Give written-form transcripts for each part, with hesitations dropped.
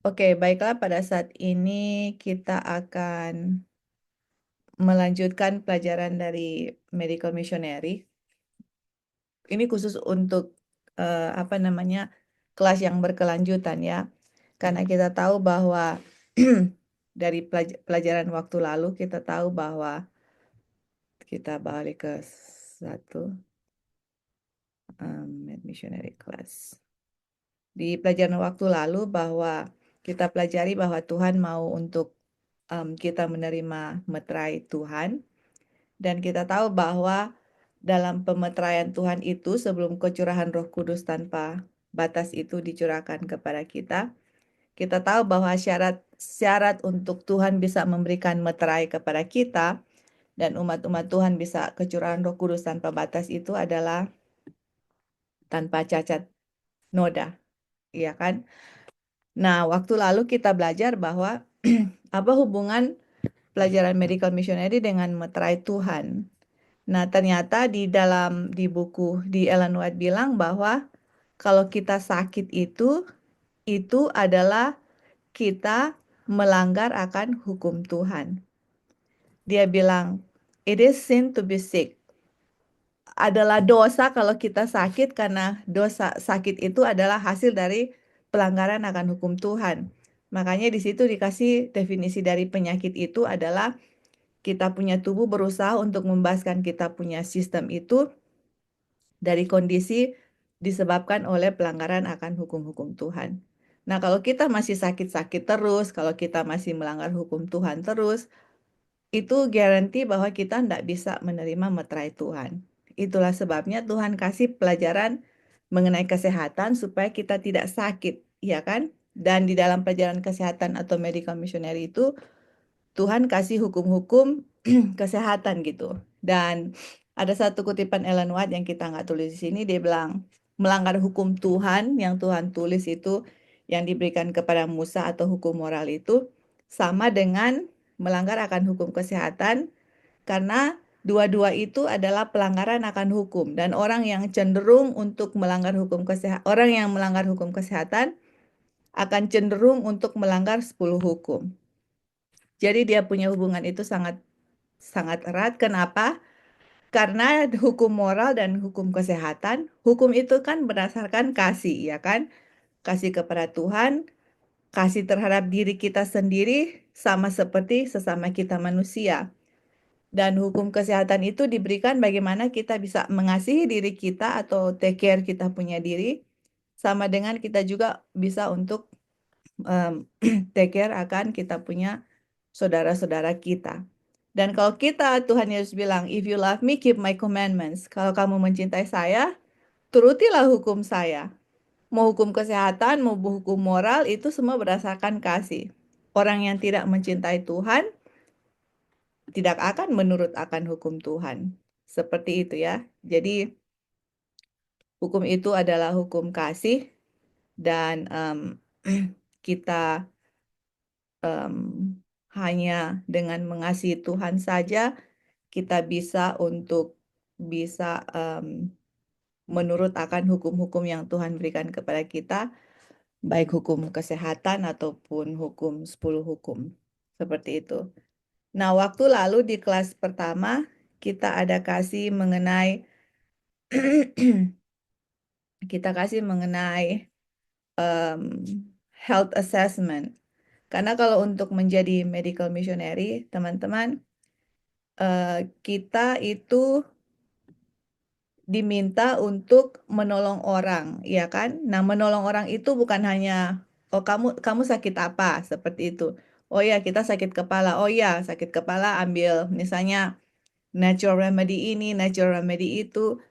Oke, baiklah pada saat ini kita akan melanjutkan pelajaran dari medical missionary. Ini khusus untuk apa namanya kelas yang berkelanjutan ya. Karena kita tahu bahwa dari pelajaran waktu lalu kita tahu bahwa kita balik ke satu missionary class. Di pelajaran waktu lalu bahwa kita pelajari bahwa Tuhan mau untuk kita menerima meterai Tuhan. Dan kita tahu bahwa dalam pemeteraian Tuhan itu sebelum kecurahan Roh Kudus tanpa batas itu dicurahkan kepada kita tahu bahwa syarat untuk Tuhan bisa memberikan meterai kepada kita dan umat-umat Tuhan bisa kecurahan Roh Kudus tanpa batas itu adalah tanpa cacat noda, iya kan? Nah, waktu lalu kita belajar bahwa apa hubungan pelajaran medical missionary dengan meterai Tuhan. Nah, ternyata di buku di Ellen White bilang bahwa kalau kita sakit itu adalah kita melanggar akan hukum Tuhan. Dia bilang, it is sin to be sick. Adalah dosa kalau kita sakit karena dosa sakit itu adalah hasil dari pelanggaran akan hukum Tuhan. Makanya di situ dikasih definisi dari penyakit itu adalah kita punya tubuh berusaha untuk membebaskan kita punya sistem itu dari kondisi disebabkan oleh pelanggaran akan hukum-hukum Tuhan. Nah, kalau kita masih sakit-sakit terus, kalau kita masih melanggar hukum Tuhan terus, itu garansi bahwa kita tidak bisa menerima meterai Tuhan. Itulah sebabnya Tuhan kasih pelajaran mengenai kesehatan supaya kita tidak sakit, ya kan? Dan di dalam pelajaran kesehatan atau medical missionary itu, Tuhan kasih hukum-hukum kesehatan gitu. Dan ada satu kutipan Ellen White yang kita nggak tulis di sini, dia bilang, melanggar hukum Tuhan yang Tuhan tulis itu, yang diberikan kepada Musa atau hukum moral itu, sama dengan melanggar akan hukum kesehatan, karena dua-dua itu adalah pelanggaran akan hukum. Dan orang yang cenderung untuk melanggar hukum kesehatan, orang yang melanggar hukum kesehatan, akan cenderung untuk melanggar 10 hukum. Jadi dia punya hubungan itu sangat sangat erat. Kenapa? Karena hukum moral dan hukum kesehatan, hukum itu kan berdasarkan kasih, ya kan? Kasih kepada Tuhan, kasih terhadap diri kita sendiri sama seperti sesama kita manusia. Dan hukum kesehatan itu diberikan bagaimana kita bisa mengasihi diri kita atau take care kita punya diri, sama dengan kita juga bisa untuk take care akan kita punya saudara-saudara kita. Dan kalau kita, Tuhan Yesus bilang, if you love me, keep my commandments. Kalau kamu mencintai saya, turutilah hukum saya. Mau hukum kesehatan, mau hukum moral, itu semua berdasarkan kasih. Orang yang tidak mencintai Tuhan, tidak akan menurut akan hukum Tuhan. Seperti itu ya. Jadi, hukum itu adalah hukum kasih, dan kita hanya dengan mengasihi Tuhan saja, kita bisa untuk bisa menurut akan hukum-hukum yang Tuhan berikan kepada kita, baik hukum kesehatan ataupun hukum 10 hukum. Seperti itu. Nah, waktu lalu di kelas pertama, kita ada kasih mengenai kita kasih mengenai health assessment. Karena kalau untuk menjadi medical missionary, teman-teman, kita itu diminta untuk menolong orang, ya kan? Nah, menolong orang itu bukan hanya, oh kamu sakit apa, seperti itu. Oh ya, kita sakit kepala. Oh ya, sakit kepala ambil misalnya natural remedy ini, natural remedy itu.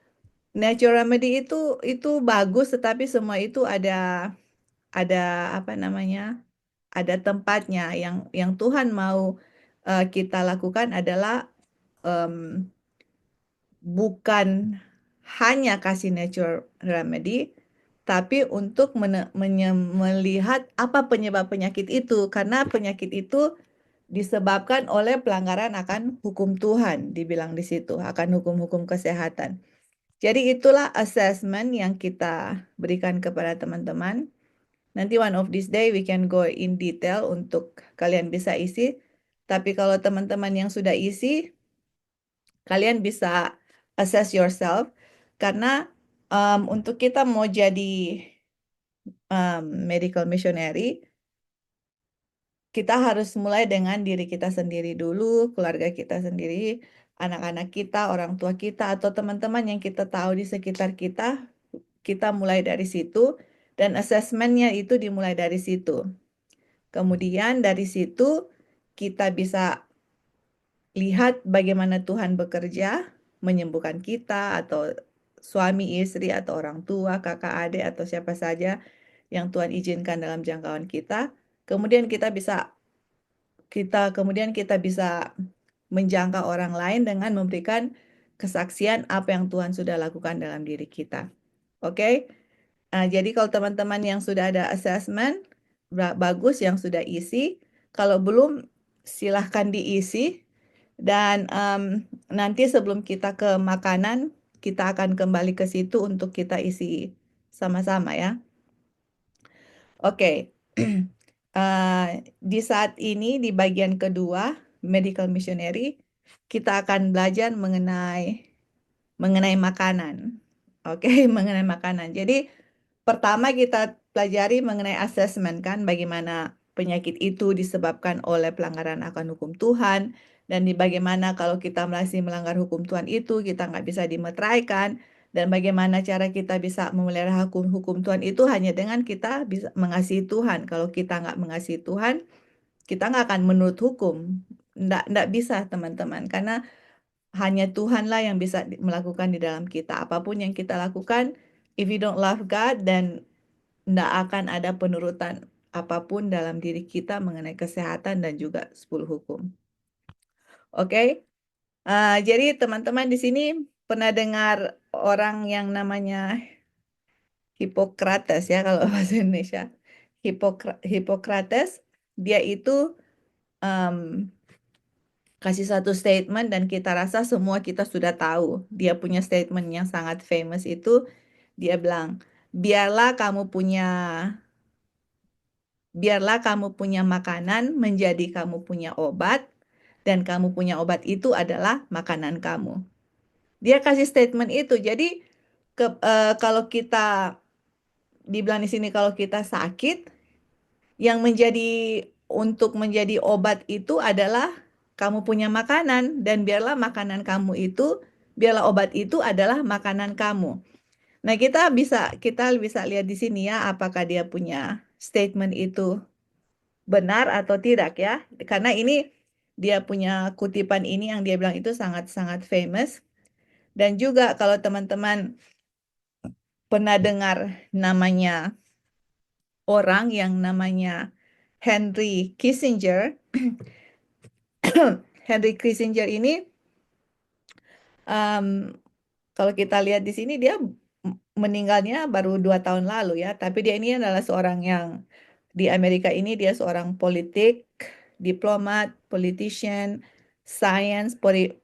Natural remedy itu bagus, tetapi semua itu ada apa namanya? Ada tempatnya. Yang Tuhan mau kita lakukan adalah bukan hanya kasih natural remedy, tapi untuk melihat apa penyebab penyakit itu. Karena penyakit itu disebabkan oleh pelanggaran akan hukum Tuhan, dibilang di situ, akan hukum-hukum kesehatan. Jadi itulah assessment yang kita berikan kepada teman-teman. Nanti one of this day we can go in detail untuk kalian bisa isi. Tapi kalau teman-teman yang sudah isi, kalian bisa assess yourself. Karena untuk kita mau jadi medical missionary, kita harus mulai dengan diri kita sendiri dulu, keluarga kita sendiri, anak-anak kita, orang tua kita, atau teman-teman yang kita tahu di sekitar kita. Kita mulai dari situ, dan asesmennya itu dimulai dari situ. Kemudian dari situ kita bisa lihat bagaimana Tuhan bekerja, menyembuhkan kita, atau suami, istri, atau orang tua, kakak, adik, atau siapa saja yang Tuhan izinkan dalam jangkauan kita. Kemudian kita bisa menjangkau orang lain dengan memberikan kesaksian apa yang Tuhan sudah lakukan dalam diri kita. Oke? Jadi kalau teman-teman yang sudah ada assessment, bagus yang sudah isi. Kalau belum, silahkan diisi. Dan nanti sebelum kita ke makanan, kita akan kembali ke situ untuk kita isi sama-sama ya. Oke. Di saat ini, di bagian kedua, Medical Missionary, kita akan belajar mengenai makanan. Oke, mengenai makanan. Jadi, pertama kita pelajari mengenai asesmen kan, bagaimana penyakit itu disebabkan oleh pelanggaran akan hukum Tuhan, dan bagaimana kalau kita masih melanggar hukum Tuhan itu, kita nggak bisa dimeteraikan, dan bagaimana cara kita bisa memelihara hukum Tuhan itu hanya dengan kita bisa mengasihi Tuhan. Kalau kita nggak mengasihi Tuhan, kita nggak akan menurut hukum. Nggak bisa teman-teman, karena hanya Tuhanlah yang bisa melakukan di dalam kita. Apapun yang kita lakukan, if you don't love God, dan nggak akan ada penurutan apapun dalam diri kita mengenai kesehatan dan juga 10 hukum. Oke? Jadi teman-teman di sini pernah dengar orang yang namanya Hippocrates ya kalau bahasa Indonesia. Hippocrates, dia itu kasih satu statement dan kita rasa semua kita sudah tahu. Dia punya statement yang sangat famous itu, dia bilang, biarlah kamu punya makanan menjadi kamu punya obat, dan kamu punya obat itu adalah makanan kamu. Dia kasih statement itu. Jadi kalau kita dibilang di sini kalau kita sakit, yang untuk menjadi obat itu adalah kamu punya makanan, dan biarlah obat itu adalah makanan kamu. Nah, kita bisa lihat di sini ya, apakah dia punya statement itu benar atau tidak ya. Karena ini dia punya kutipan ini yang dia bilang itu sangat-sangat famous. Dan juga kalau teman-teman pernah dengar namanya orang yang namanya Henry Kissinger. Henry Kissinger ini kalau kita lihat di sini dia meninggalnya baru 2 tahun lalu ya. Tapi dia ini adalah seorang yang di Amerika ini dia seorang politik, diplomat, politician,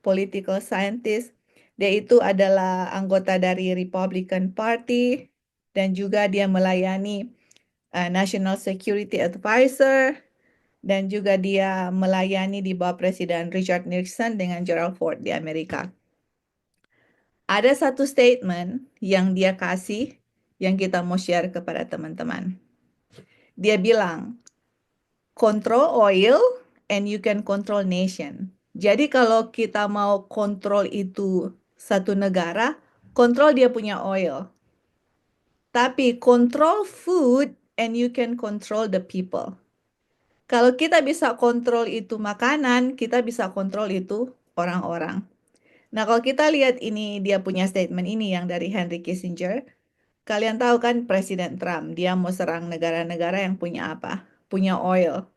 political scientist. Dia itu adalah anggota dari Republican Party dan juga dia melayani National Security Advisor, dan juga dia melayani di bawah Presiden Richard Nixon dengan Gerald Ford di Amerika. Ada satu statement yang dia kasih yang kita mau share kepada teman-teman. Dia bilang, control oil and you can control nation. Jadi kalau kita mau kontrol itu satu negara, kontrol dia punya oil. Tapi control food and you can control the people. Kalau kita bisa kontrol itu makanan, kita bisa kontrol itu orang-orang. Nah, kalau kita lihat ini, dia punya statement ini yang dari Henry Kissinger. Kalian tahu kan Presiden Trump, dia mau serang negara-negara yang punya apa? Punya oil,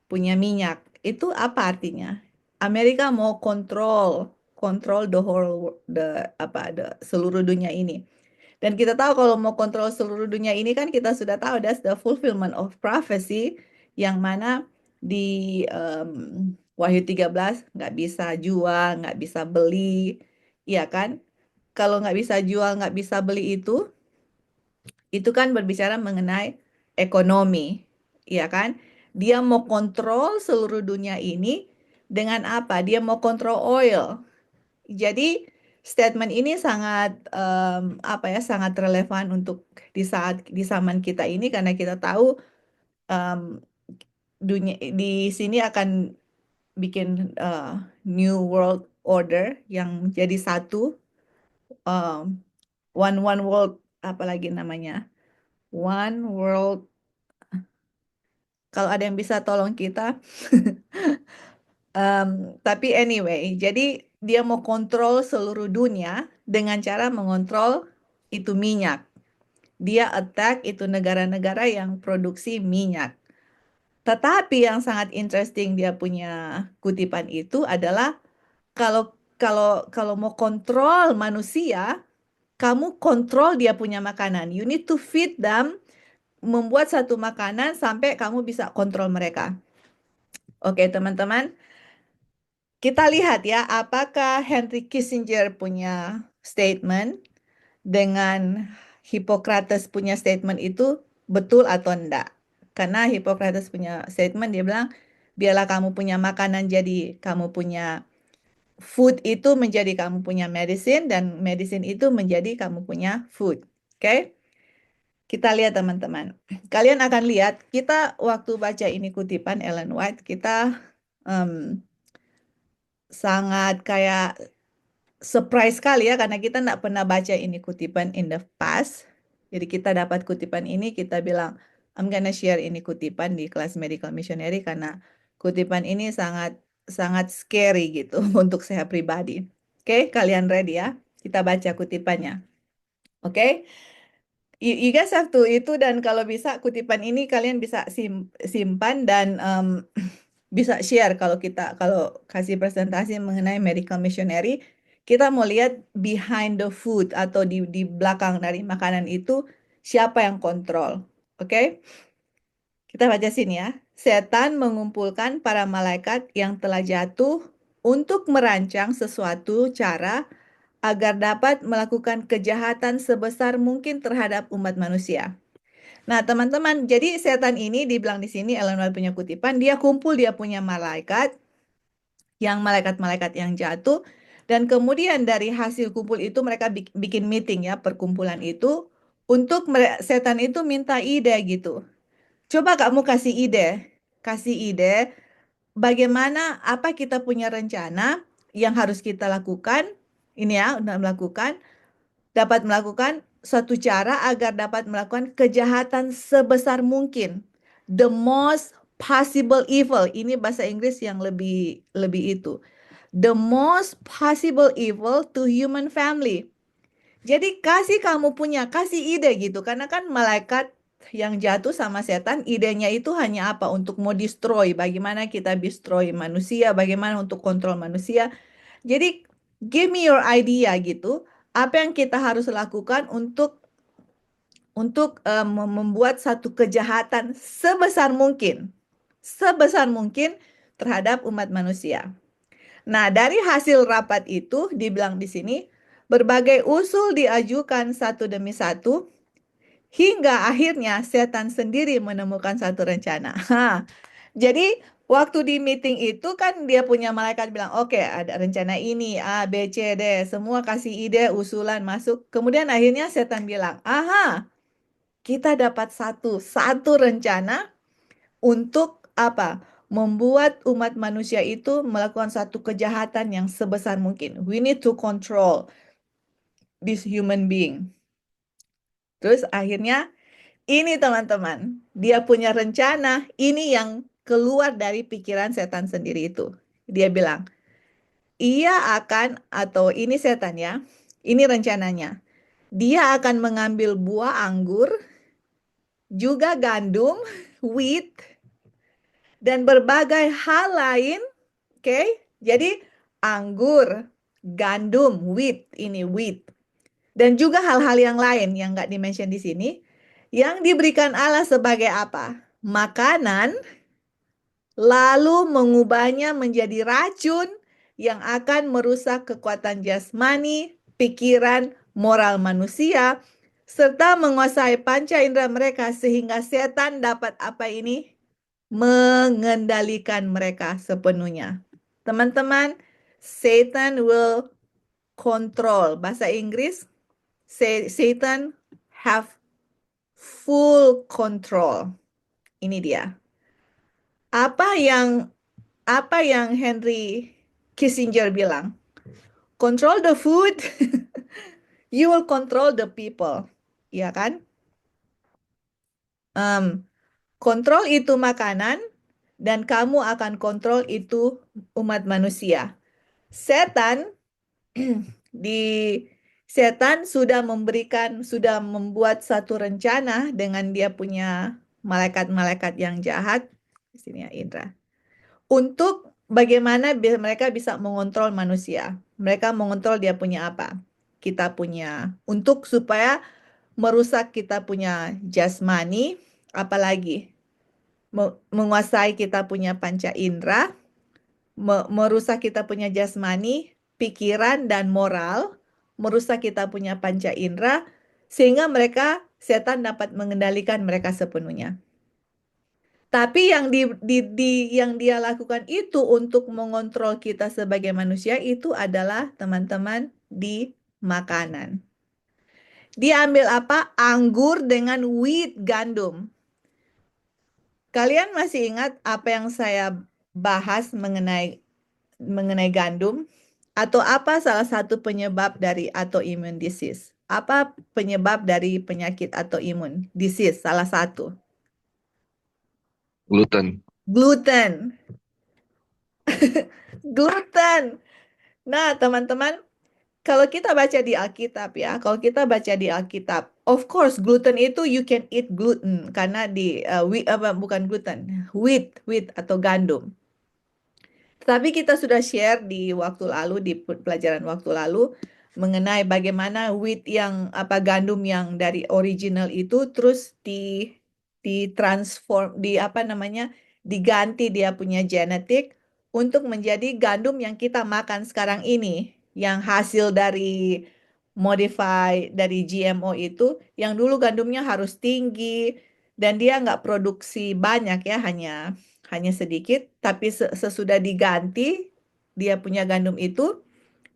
punya minyak. Itu apa artinya? Amerika mau kontrol seluruh dunia ini. Dan kita tahu kalau mau kontrol seluruh dunia ini kan kita sudah tahu that's the fulfillment of prophecy, yang mana di Wahyu 13 nggak bisa jual, nggak bisa beli, iya kan? Kalau nggak bisa jual, nggak bisa beli itu kan berbicara mengenai ekonomi, ya kan? Dia mau kontrol seluruh dunia ini dengan apa? Dia mau kontrol oil. Jadi statement ini sangat apa ya, sangat relevan untuk di zaman kita ini karena kita tahu em, dunia di sini akan bikin new world order yang jadi satu, em, one world, apalagi namanya, one world. Kalau ada yang bisa tolong kita. Tapi anyway, jadi dia mau kontrol seluruh dunia dengan cara mengontrol itu minyak. Dia attack itu negara-negara yang produksi minyak. Tetapi yang sangat interesting dia punya kutipan itu adalah kalau kalau kalau mau kontrol manusia, kamu kontrol dia punya makanan. You need to feed them, membuat satu makanan sampai kamu bisa kontrol mereka. Oke, teman-teman. Kita lihat ya, apakah Henry Kissinger punya statement dengan Hippocrates punya statement itu betul atau enggak. Karena Hippocrates punya statement, dia bilang, biarlah kamu punya makanan jadi kamu punya food itu menjadi kamu punya medicine, dan medicine itu menjadi kamu punya food. Oke? Kita lihat teman-teman. Kalian akan lihat, kita waktu baca ini kutipan Ellen White, kita em, sangat kayak surprise sekali ya karena kita nggak pernah baca ini kutipan in the past. Jadi kita dapat kutipan ini, kita bilang I'm gonna share ini kutipan di kelas medical missionary karena kutipan ini sangat sangat scary gitu untuk saya pribadi. Oke, kalian ready ya? Kita baca kutipannya. Oke? You guys have to itu, dan kalau bisa kutipan ini kalian bisa simpan dan bisa share kalau kasih presentasi mengenai medical missionary, kita mau lihat behind the food atau di belakang dari makanan itu siapa yang kontrol. Oke? Kita baca sini ya. Setan mengumpulkan para malaikat yang telah jatuh untuk merancang sesuatu cara agar dapat melakukan kejahatan sebesar mungkin terhadap umat manusia. Nah, teman-teman, jadi setan ini dibilang di sini, Ellen White punya kutipan, dia kumpul, dia punya malaikat-malaikat yang jatuh, dan kemudian dari hasil kumpul itu mereka bikin meeting ya, perkumpulan itu, untuk setan itu minta ide gitu. Coba kamu kasih ide bagaimana, apa kita punya rencana yang harus kita lakukan, ini ya, untuk dapat melakukan suatu cara agar dapat melakukan kejahatan sebesar mungkin. The most possible evil. Ini bahasa Inggris yang lebih lebih itu. The most possible evil to human family. Jadi kasih ide gitu. Karena kan malaikat yang jatuh sama setan, idenya itu hanya apa? Untuk mau destroy. Bagaimana kita destroy manusia, bagaimana untuk kontrol manusia. Jadi give me your idea gitu. Apa yang kita harus lakukan untuk membuat satu kejahatan sebesar mungkin terhadap umat manusia. Nah, dari hasil rapat itu dibilang di sini, berbagai usul diajukan satu demi satu hingga akhirnya setan sendiri menemukan satu rencana. Jadi waktu di meeting itu kan dia punya malaikat bilang, oke, ada rencana ini, A, B, C, D, semua kasih ide, usulan masuk. Kemudian akhirnya setan bilang, aha, kita dapat satu rencana untuk apa? Membuat umat manusia itu melakukan satu kejahatan yang sebesar mungkin. We need to control this human being. Terus akhirnya ini teman-teman, dia punya rencana, ini yang keluar dari pikiran setan sendiri itu. Dia bilang, ia akan, atau ini setan ya, ini rencananya. Dia akan mengambil buah anggur, juga gandum, wheat, dan berbagai hal lain. Oke? Jadi anggur, gandum, wheat, ini wheat. Dan juga hal-hal yang lain yang nggak dimention di sini. Yang diberikan Allah sebagai apa? Makanan, lalu mengubahnya menjadi racun yang akan merusak kekuatan jasmani, pikiran, moral manusia, serta menguasai panca indera mereka sehingga setan dapat apa ini? Mengendalikan mereka sepenuhnya. Teman-teman, Satan will control. Bahasa Inggris, Satan have full control. Ini dia. Apa yang Henry Kissinger bilang? Control the food, you will control the people. Ya kan? Kontrol itu makanan, dan kamu akan kontrol itu umat manusia. Setan di Setan sudah membuat satu rencana dengan dia punya malaikat-malaikat yang jahat. Di sini ya, Indra. Untuk bagaimana mereka bisa mengontrol manusia. Mereka mengontrol dia punya apa? Kita punya, untuk supaya merusak kita punya jasmani, apalagi menguasai kita punya panca indera, merusak kita punya jasmani, pikiran, dan moral, merusak kita punya panca indera, sehingga setan dapat mengendalikan mereka sepenuhnya. Tapi yang dia lakukan itu untuk mengontrol kita sebagai manusia itu adalah, teman-teman, di makanan. Dia ambil apa? Anggur dengan wheat, gandum. Kalian masih ingat apa yang saya bahas mengenai gandum? Atau apa salah satu penyebab dari autoimmune disease? Apa penyebab dari penyakit autoimun disease? Salah satu. Gluten. Gluten. Gluten. Nah, teman-teman, kalau kita baca di Alkitab ya, kalau kita baca di Alkitab, of course gluten itu you can eat gluten karena wheat, bukan gluten, wheat atau gandum. Tapi kita sudah share di waktu lalu, di pelajaran waktu lalu, mengenai bagaimana gandum yang dari original itu terus ditransform, diganti dia punya genetik untuk menjadi gandum yang kita makan sekarang ini, yang hasil dari dari GMO itu, yang dulu gandumnya harus tinggi dan dia nggak produksi banyak ya, hanya sedikit, tapi sesudah diganti dia punya gandum itu,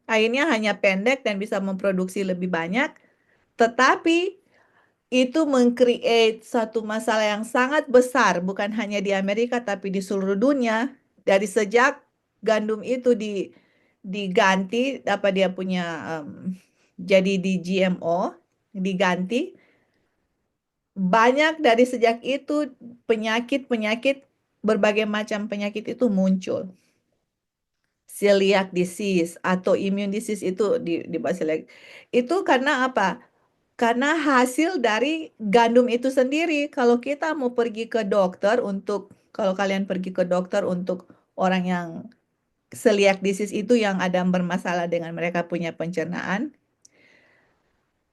akhirnya hanya pendek dan bisa memproduksi lebih banyak, tetapi itu meng-create satu masalah yang sangat besar, bukan hanya di Amerika, tapi di seluruh dunia, dari sejak gandum itu diganti, apa dia punya, jadi di GMO, diganti, banyak dari sejak itu penyakit-penyakit, berbagai macam penyakit itu muncul. Celiac disease atau immune disease itu di bahasa celiac. Itu karena apa? Karena hasil dari gandum itu sendiri. Kalau kita mau pergi ke dokter kalau kalian pergi ke dokter untuk orang yang celiac disease itu yang ada bermasalah dengan mereka punya pencernaan,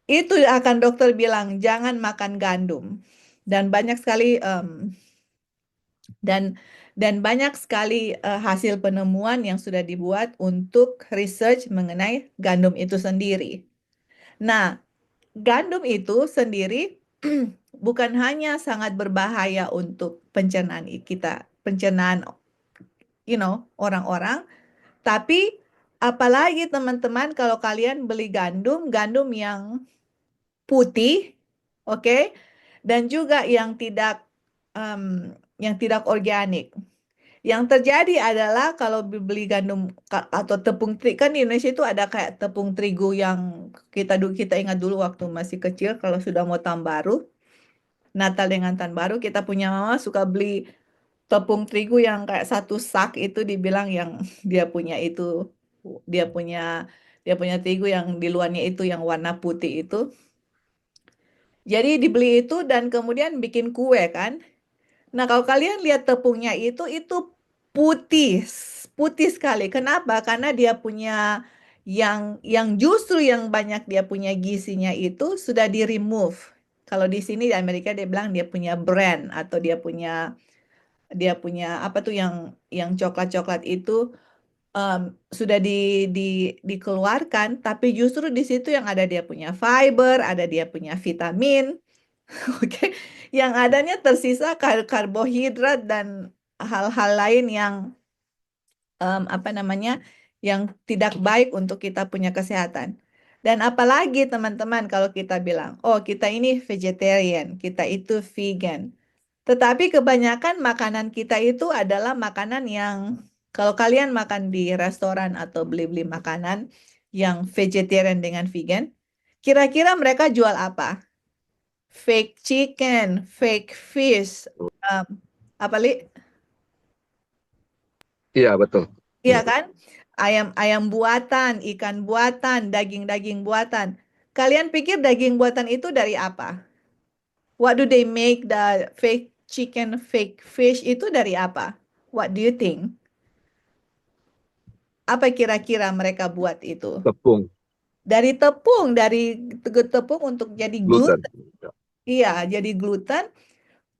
itu akan dokter bilang jangan makan gandum. Dan banyak sekali dan banyak sekali hasil penemuan yang sudah dibuat untuk research mengenai gandum itu sendiri. Nah, gandum itu sendiri bukan hanya sangat berbahaya untuk pencernaan kita, pencernaan orang-orang, tapi apalagi teman-teman kalau kalian beli gandum yang putih, oke, dan juga yang tidak organik. Yang terjadi adalah kalau beli gandum atau tepung terigu, kan di Indonesia itu ada kayak tepung terigu yang kita ingat dulu waktu masih kecil, kalau sudah mau tahun baru, Natal dengan tahun baru, kita punya mama suka beli tepung terigu yang kayak satu sak, itu dibilang yang dia punya itu, dia punya dia punya terigu yang di luarnya itu yang warna putih itu. Jadi dibeli itu dan kemudian bikin kue kan. Nah, kalau kalian lihat tepungnya itu putih, putih sekali. Kenapa? Karena dia punya yang justru yang banyak dia punya gizinya itu sudah di remove. Kalau di sini di Amerika dia bilang dia punya brand atau dia punya apa tuh yang coklat-coklat itu, sudah dikeluarkan, tapi justru di situ yang ada dia punya fiber, ada dia punya vitamin, oke, yang adanya tersisa karbohidrat dan hal-hal lain yang apa namanya, yang tidak baik untuk kita punya kesehatan. Dan apalagi teman-teman kalau kita bilang, oh kita ini vegetarian, kita itu vegan. Tetapi kebanyakan makanan kita itu adalah makanan yang kalau kalian makan di restoran atau beli-beli makanan yang vegetarian dengan vegan, kira-kira mereka jual apa? Fake chicken, fake fish, um, apa li? Iya, betul. Iya Hmm. kan? Ayam-ayam buatan, ikan buatan, daging-daging buatan. Kalian pikir daging buatan itu dari apa? What do they make the fake chicken, fake fish itu dari apa? What do you think? Apa kira-kira mereka buat itu? Tepung, Dari tepung, dari tepung untuk jadi gluten. gluten. Iya, jadi gluten.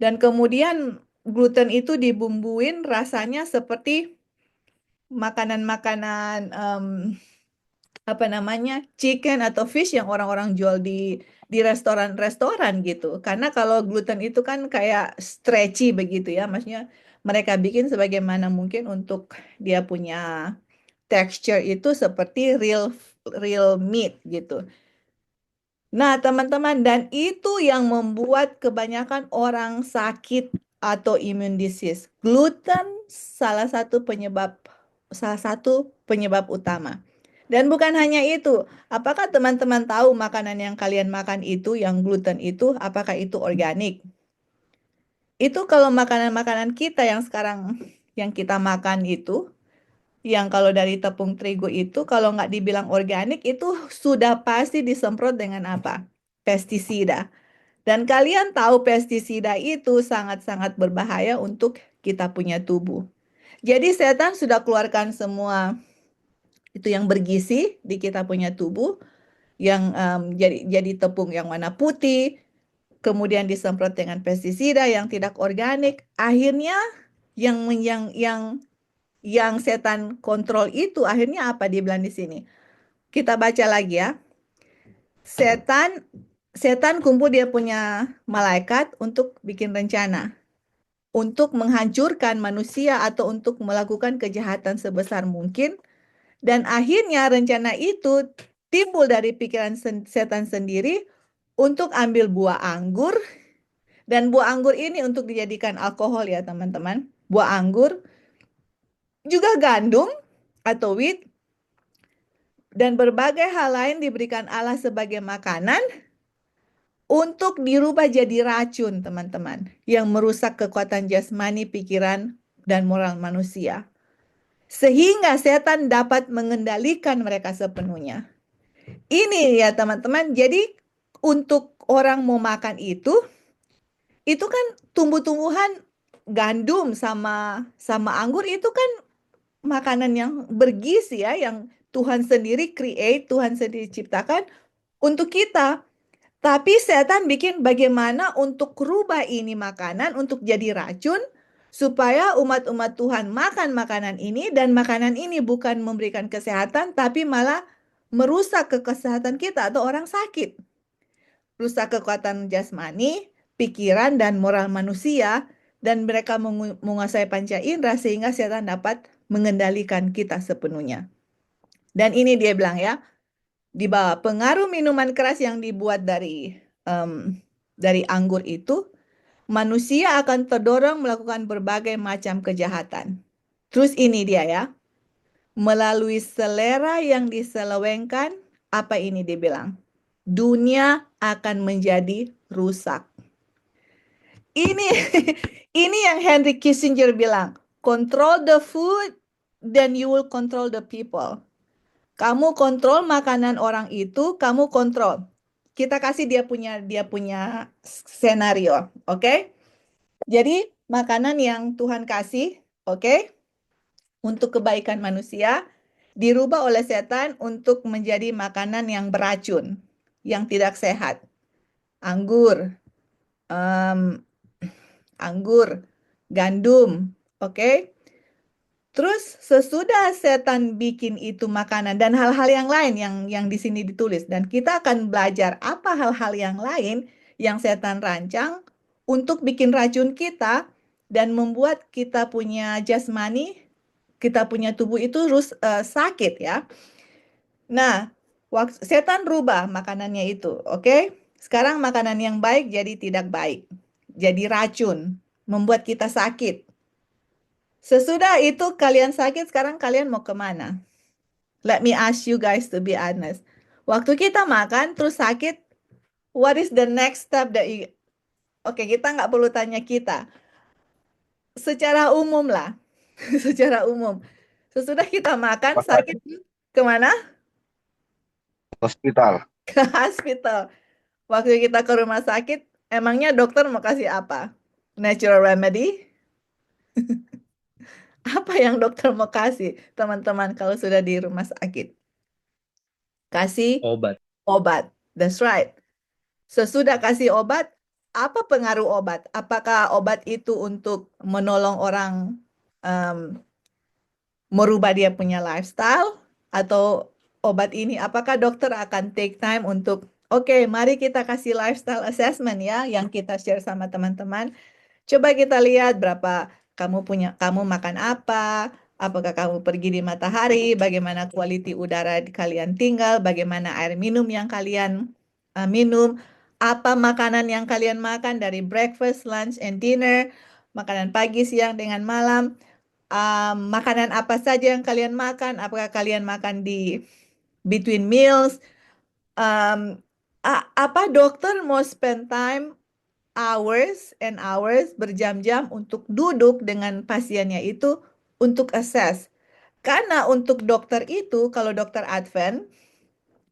Dan kemudian gluten itu dibumbuin rasanya seperti makanan-makanan apa namanya chicken atau fish yang orang-orang jual di restoran-restoran gitu. Karena kalau gluten itu kan kayak stretchy begitu ya, maksudnya mereka bikin sebagaimana mungkin untuk dia punya texture itu seperti real real meat gitu. Nah, teman-teman, dan itu yang membuat kebanyakan orang sakit atau immune disease. Gluten salah satu penyebab utama. Dan bukan hanya itu, apakah teman-teman tahu makanan yang kalian makan itu, yang gluten itu, apakah itu organik? Itu kalau makanan-makanan kita yang sekarang yang kita makan itu, yang kalau dari tepung terigu itu, kalau nggak dibilang organik, itu sudah pasti disemprot dengan apa? Pestisida. Dan kalian tahu pestisida itu sangat-sangat berbahaya untuk kita punya tubuh. Jadi setan sudah keluarkan semua itu yang bergizi di kita punya tubuh, yang jadi tepung yang warna putih, kemudian disemprot dengan pestisida yang tidak organik. Akhirnya yang setan kontrol itu akhirnya apa dibilang di sini? Kita baca lagi ya. Setan setan kumpul dia punya malaikat untuk bikin rencana, untuk menghancurkan manusia atau untuk melakukan kejahatan sebesar mungkin. Dan akhirnya rencana itu timbul dari pikiran setan sendiri untuk ambil buah anggur. Dan buah anggur ini untuk dijadikan alkohol ya teman-teman. Buah anggur, juga gandum atau wheat, dan berbagai hal lain diberikan Allah sebagai makanan untuk dirubah jadi racun teman-teman. Yang merusak kekuatan jasmani, pikiran, dan moral manusia. Sehingga setan dapat mengendalikan mereka sepenuhnya. Ini ya teman-teman, jadi untuk orang mau makan itu kan tumbuh-tumbuhan gandum sama sama anggur itu kan makanan yang bergizi ya, yang Tuhan sendiri create, Tuhan sendiri ciptakan untuk kita. Tapi setan bikin bagaimana untuk rubah ini makanan untuk jadi racun supaya umat-umat Tuhan makan makanan ini dan makanan ini bukan memberikan kesehatan tapi malah merusak kesehatan kita atau orang sakit. Rusak kekuatan jasmani, pikiran, dan moral manusia, dan mereka menguasai panca indera sehingga setan dapat mengendalikan kita sepenuhnya. Dan ini dia bilang ya, di bawah pengaruh minuman keras yang dibuat dari anggur itu, manusia akan terdorong melakukan berbagai macam kejahatan. Terus ini dia ya, melalui selera yang diselewengkan, apa ini dibilang? Dunia akan menjadi rusak. Ini ini yang Henry Kissinger bilang, control the food, then you will control the people. Kamu kontrol makanan orang itu, kamu kontrol. Kita kasih dia punya skenario, oke? Jadi makanan yang Tuhan kasih, oke, untuk kebaikan manusia, dirubah oleh setan untuk menjadi makanan yang beracun, yang tidak sehat. Anggur, em, anggur, gandum, oke? Terus sesudah setan bikin itu makanan dan hal-hal yang lain yang di sini ditulis dan kita akan belajar apa hal-hal yang lain yang setan rancang untuk bikin racun kita dan membuat kita punya jasmani, kita punya tubuh itu sakit ya. Nah, waktu setan rubah makanannya itu, oke? Sekarang makanan yang baik jadi tidak baik. Jadi racun, membuat kita sakit. Sesudah itu kalian sakit, sekarang kalian mau kemana? Let me ask you guys to be honest. Waktu kita makan terus sakit, what is the next step that you... Oke, kita nggak perlu tanya kita. Secara umum lah, secara umum. Sesudah kita makan Makan sakit, kemana? hospital. Ke hospital. Waktu kita ke rumah sakit, emangnya dokter mau kasih apa? Natural remedy? Apa yang dokter mau kasih, teman-teman, kalau sudah di rumah sakit? Kasih Obat. obat. That's right. Sesudah kasih obat, apa pengaruh obat? Apakah obat itu untuk menolong orang em, merubah dia punya lifestyle? Atau obat ini, apakah dokter akan take time untuk, oke, mari kita kasih lifestyle assessment ya, yang kita share sama teman-teman. Coba kita lihat berapa kamu makan apa, apakah kamu pergi di matahari, bagaimana quality udara kalian tinggal, bagaimana air minum yang kalian minum, apa makanan yang kalian makan dari breakfast, lunch, and dinner, makanan pagi, siang, dengan malam, makanan apa saja yang kalian makan, apakah kalian makan di between meals, um, apa dokter mau spend time hours and hours, berjam-jam untuk duduk dengan pasiennya itu untuk assess. Karena untuk dokter itu, kalau dokter Advent,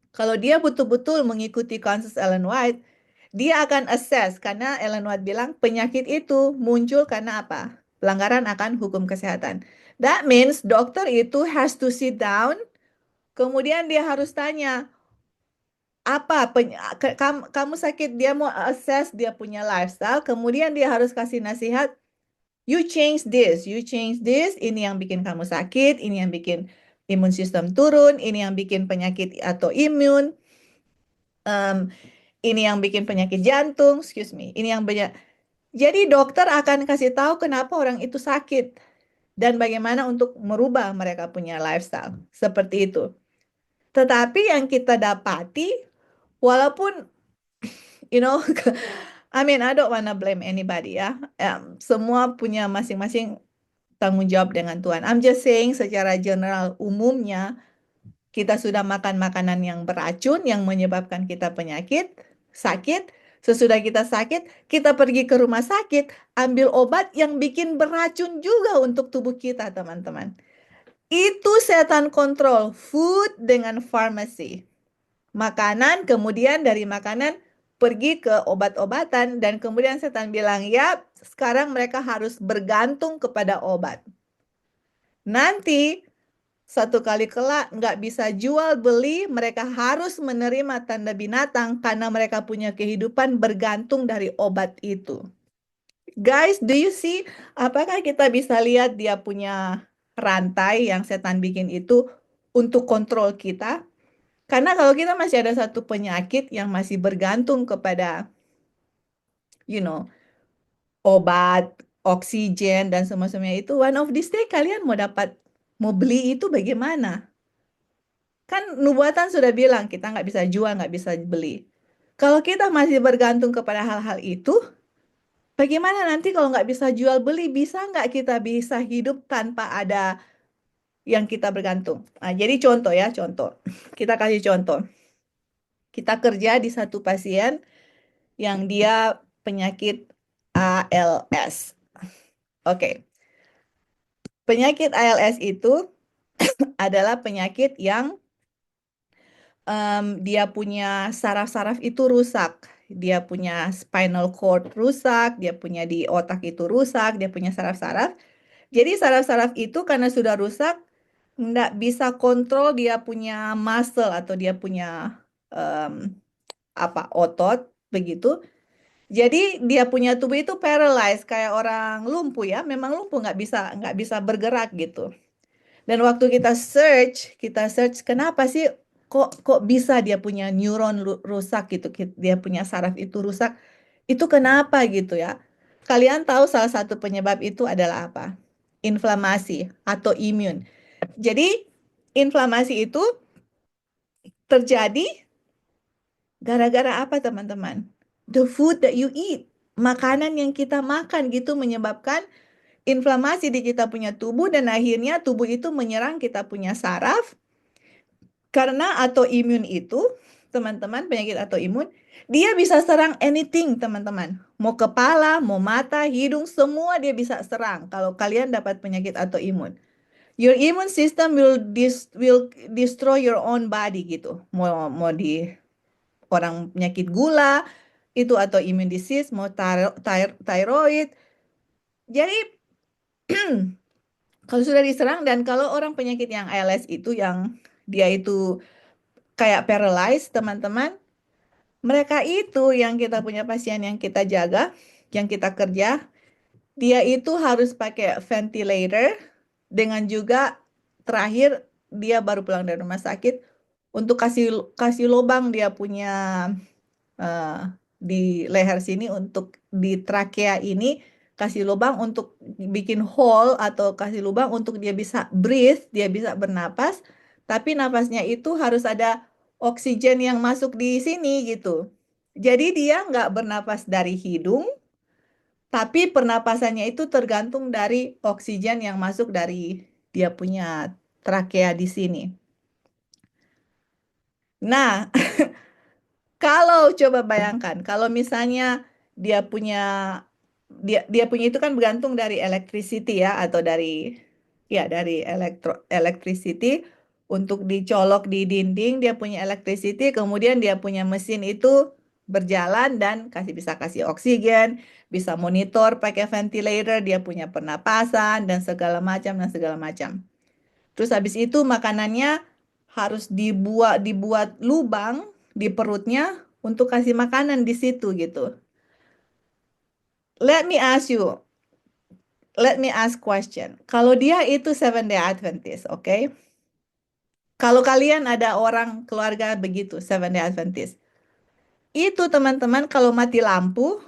kalau dia betul-betul mengikuti konsensus Ellen White, dia akan assess karena Ellen White bilang penyakit itu muncul karena apa? Pelanggaran akan hukum kesehatan. That means dokter itu has to sit down, kemudian dia harus tanya, kamu sakit, dia mau assess dia punya lifestyle, kemudian dia harus kasih nasihat, you change this, ini yang bikin kamu sakit, ini yang bikin imun sistem turun, ini yang bikin penyakit atau imun, em, ini yang bikin penyakit jantung, excuse me, ini yang banyak. Jadi dokter akan kasih tahu kenapa orang itu sakit dan bagaimana untuk merubah mereka punya lifestyle, seperti itu. Tetapi yang kita dapati, walaupun you know, I mean, I don't wanna blame anybody ya. Semua punya masing-masing tanggung jawab dengan Tuhan. I'm just saying secara general umumnya kita sudah makan makanan yang beracun yang menyebabkan kita penyakit, sakit. Sesudah kita sakit, kita pergi ke rumah sakit, ambil obat yang bikin beracun juga untuk tubuh kita, teman-teman. Itu setan kontrol, food dengan pharmacy. Makanan, kemudian dari makanan pergi ke obat-obatan, dan kemudian setan bilang, ya, sekarang mereka harus bergantung kepada obat. Nanti, satu kali kelak nggak bisa jual beli, mereka harus menerima tanda binatang karena mereka punya kehidupan bergantung dari obat itu. Guys, do you see? Apakah kita bisa lihat dia punya rantai yang setan bikin itu untuk kontrol kita? Karena kalau kita masih ada satu penyakit yang masih bergantung kepada, you know, obat, oksigen, dan semua-semuanya itu, one of this day kalian mau beli itu bagaimana? Kan nubuatan sudah bilang kita nggak bisa jual, nggak bisa beli. Kalau kita masih bergantung kepada hal-hal itu, bagaimana nanti kalau nggak bisa jual beli, bisa nggak kita bisa hidup tanpa ada yang kita bergantung? Nah, jadi contoh ya, contoh. Kita kasih contoh. Kita kerja di satu pasien yang dia penyakit ALS. Oke, penyakit ALS itu adalah penyakit yang dia punya saraf-saraf itu rusak. Dia punya spinal cord rusak, dia punya di otak itu rusak, dia punya saraf-saraf. Jadi saraf-saraf itu karena sudah rusak, nggak bisa kontrol dia punya muscle atau dia punya em, otot begitu. Jadi dia punya tubuh itu paralyzed kayak orang lumpuh ya, memang lumpuh nggak bisa bergerak gitu. Dan waktu kita search kenapa sih kok bisa dia punya neuron rusak gitu, dia punya saraf itu rusak. Itu kenapa gitu ya? Kalian tahu salah satu penyebab itu adalah apa? Inflamasi atau imun. Jadi, inflamasi itu terjadi gara-gara apa, teman-teman? The food that you eat. Makanan yang kita makan gitu menyebabkan inflamasi di kita punya tubuh dan akhirnya tubuh itu menyerang kita punya saraf karena autoimun itu, teman-teman, penyakit autoimun, dia bisa serang anything, teman-teman. Mau kepala, mau mata, hidung, semua dia bisa serang kalau kalian dapat penyakit autoimun. Your immune system will destroy your own body gitu. Mau di orang penyakit gula itu atau immune disease, mau thyroid. Jadi kalau sudah diserang dan kalau orang penyakit yang ALS itu yang dia itu kayak paralyzed, teman-teman, mereka itu yang kita punya pasien yang kita jaga, yang kita kerja, dia itu harus pakai ventilator dengan juga terakhir dia baru pulang dari rumah sakit untuk kasih kasih lubang dia punya eh, di leher sini untuk di trakea ini kasih lubang untuk bikin hole atau kasih lubang untuk dia bisa breathe, dia bisa bernapas, tapi napasnya itu harus ada oksigen yang masuk di sini gitu. Jadi dia nggak bernapas dari hidung, tapi pernapasannya itu tergantung dari oksigen yang masuk dari dia punya trakea di sini. Nah, kalau coba bayangkan, kalau misalnya dia punya dia punya itu kan bergantung dari electricity ya atau dari ya dari electricity untuk dicolok di dinding dia punya electricity kemudian dia punya mesin itu berjalan dan bisa kasih oksigen, bisa monitor pakai ventilator, dia punya pernapasan dan segala macam. Terus habis itu makanannya harus dibuat lubang di perutnya untuk kasih makanan di situ gitu. Let me ask you, let me ask question. Kalau dia itu Seven Day Adventist, oke? Kalau kalian ada orang keluarga begitu, Seven Day Adventist. Itu teman-teman kalau mati lampu,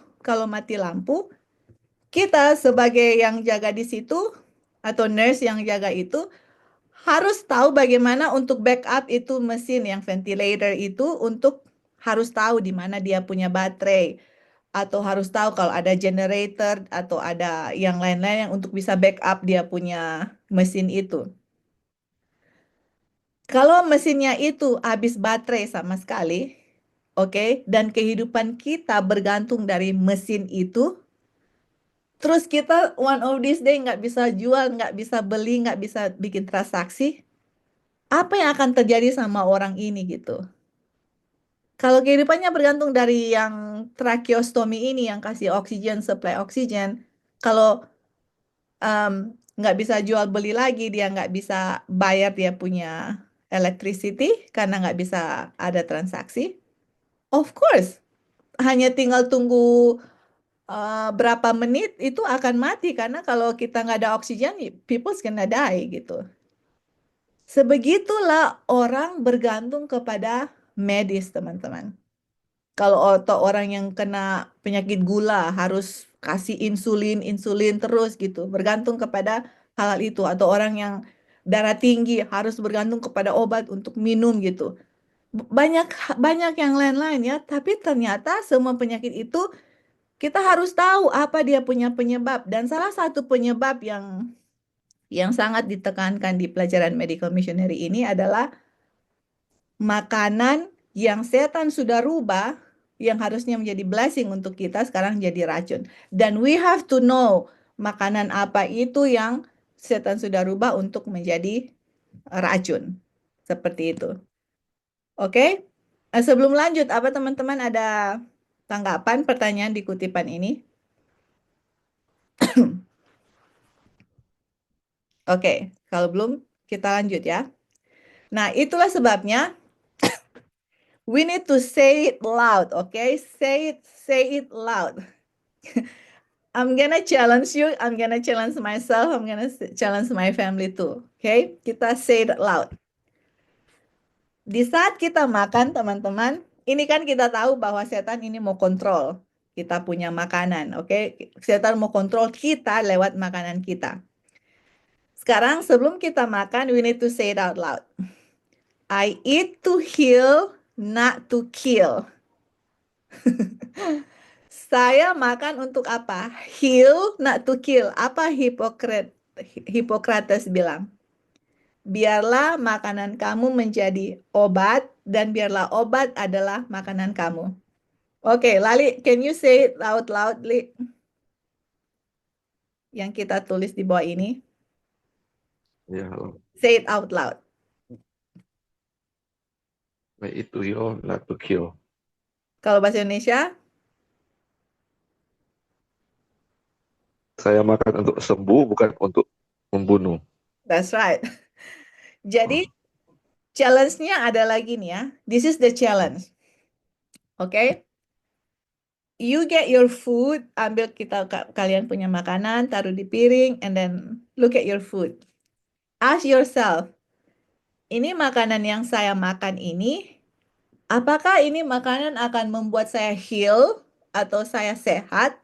kita sebagai yang jaga di situ atau nurse yang jaga itu harus tahu bagaimana untuk backup itu mesin yang ventilator itu untuk harus tahu di mana dia punya baterai atau harus tahu kalau ada generator atau ada yang lain-lain yang untuk bisa backup dia punya mesin itu. Kalau mesinnya itu habis baterai sama sekali, oke, dan kehidupan kita bergantung dari mesin itu, terus kita one of these day nggak bisa jual, nggak bisa beli, nggak bisa bikin transaksi, apa yang akan terjadi sama orang ini gitu? Kalau kehidupannya bergantung dari yang tracheostomy ini yang kasih oksigen, supply oksigen, kalau em, nggak bisa jual beli lagi, dia nggak bisa bayar dia punya electricity karena nggak bisa ada transaksi. Of course, hanya tinggal tunggu berapa menit itu akan mati karena kalau kita nggak ada oksigen, people's gonna die gitu. Sebegitulah orang bergantung kepada medis, teman-teman. Kalau atau orang yang kena penyakit gula harus kasih insulin, insulin terus gitu, bergantung kepada hal itu. Atau orang yang darah tinggi harus bergantung kepada obat untuk minum gitu. Banyak banyak yang lain-lain ya, tapi ternyata semua penyakit itu kita harus tahu apa dia punya penyebab. Dan salah satu penyebab yang sangat ditekankan di pelajaran medical missionary ini adalah makanan yang setan sudah rubah, yang harusnya menjadi blessing untuk kita, sekarang jadi racun. Dan we have to know makanan apa itu yang setan sudah rubah untuk menjadi racun. Seperti itu. Oke? Sebelum lanjut, apa teman-teman ada tanggapan, pertanyaan di kutipan ini? Oke, kalau belum, kita lanjut ya. Nah, itulah sebabnya we need to say it loud, okay? Say it loud. I'm gonna challenge you, I'm gonna challenge myself, I'm gonna challenge my family too. Okay? Kita say it loud. Di saat kita makan, teman-teman, ini kan kita tahu bahwa setan ini mau kontrol kita punya makanan, oke? Setan mau kontrol kita lewat makanan kita. Sekarang sebelum kita makan, we need to say it out loud. I eat to heal, not to kill. Saya makan untuk apa? Heal, not to kill. Apa Hippocrates bilang? Biarlah makanan kamu menjadi obat, dan biarlah obat adalah makanan kamu. Oke, Lali, can you say it out loudly? Yang kita tulis di bawah ini. Ya, Say it out loud. I eat to heal, not to kill. Kalau bahasa Indonesia, Saya makan untuk sembuh, bukan untuk membunuh. that's right. Oh, Jadi, challenge-nya ada lagi nih ya. This is the challenge. Oke? You get your food, ambil kalian punya makanan, taruh di piring, and then look at your food. Ask yourself, ini makanan yang saya makan ini, apakah ini makanan akan membuat saya heal atau saya sehat?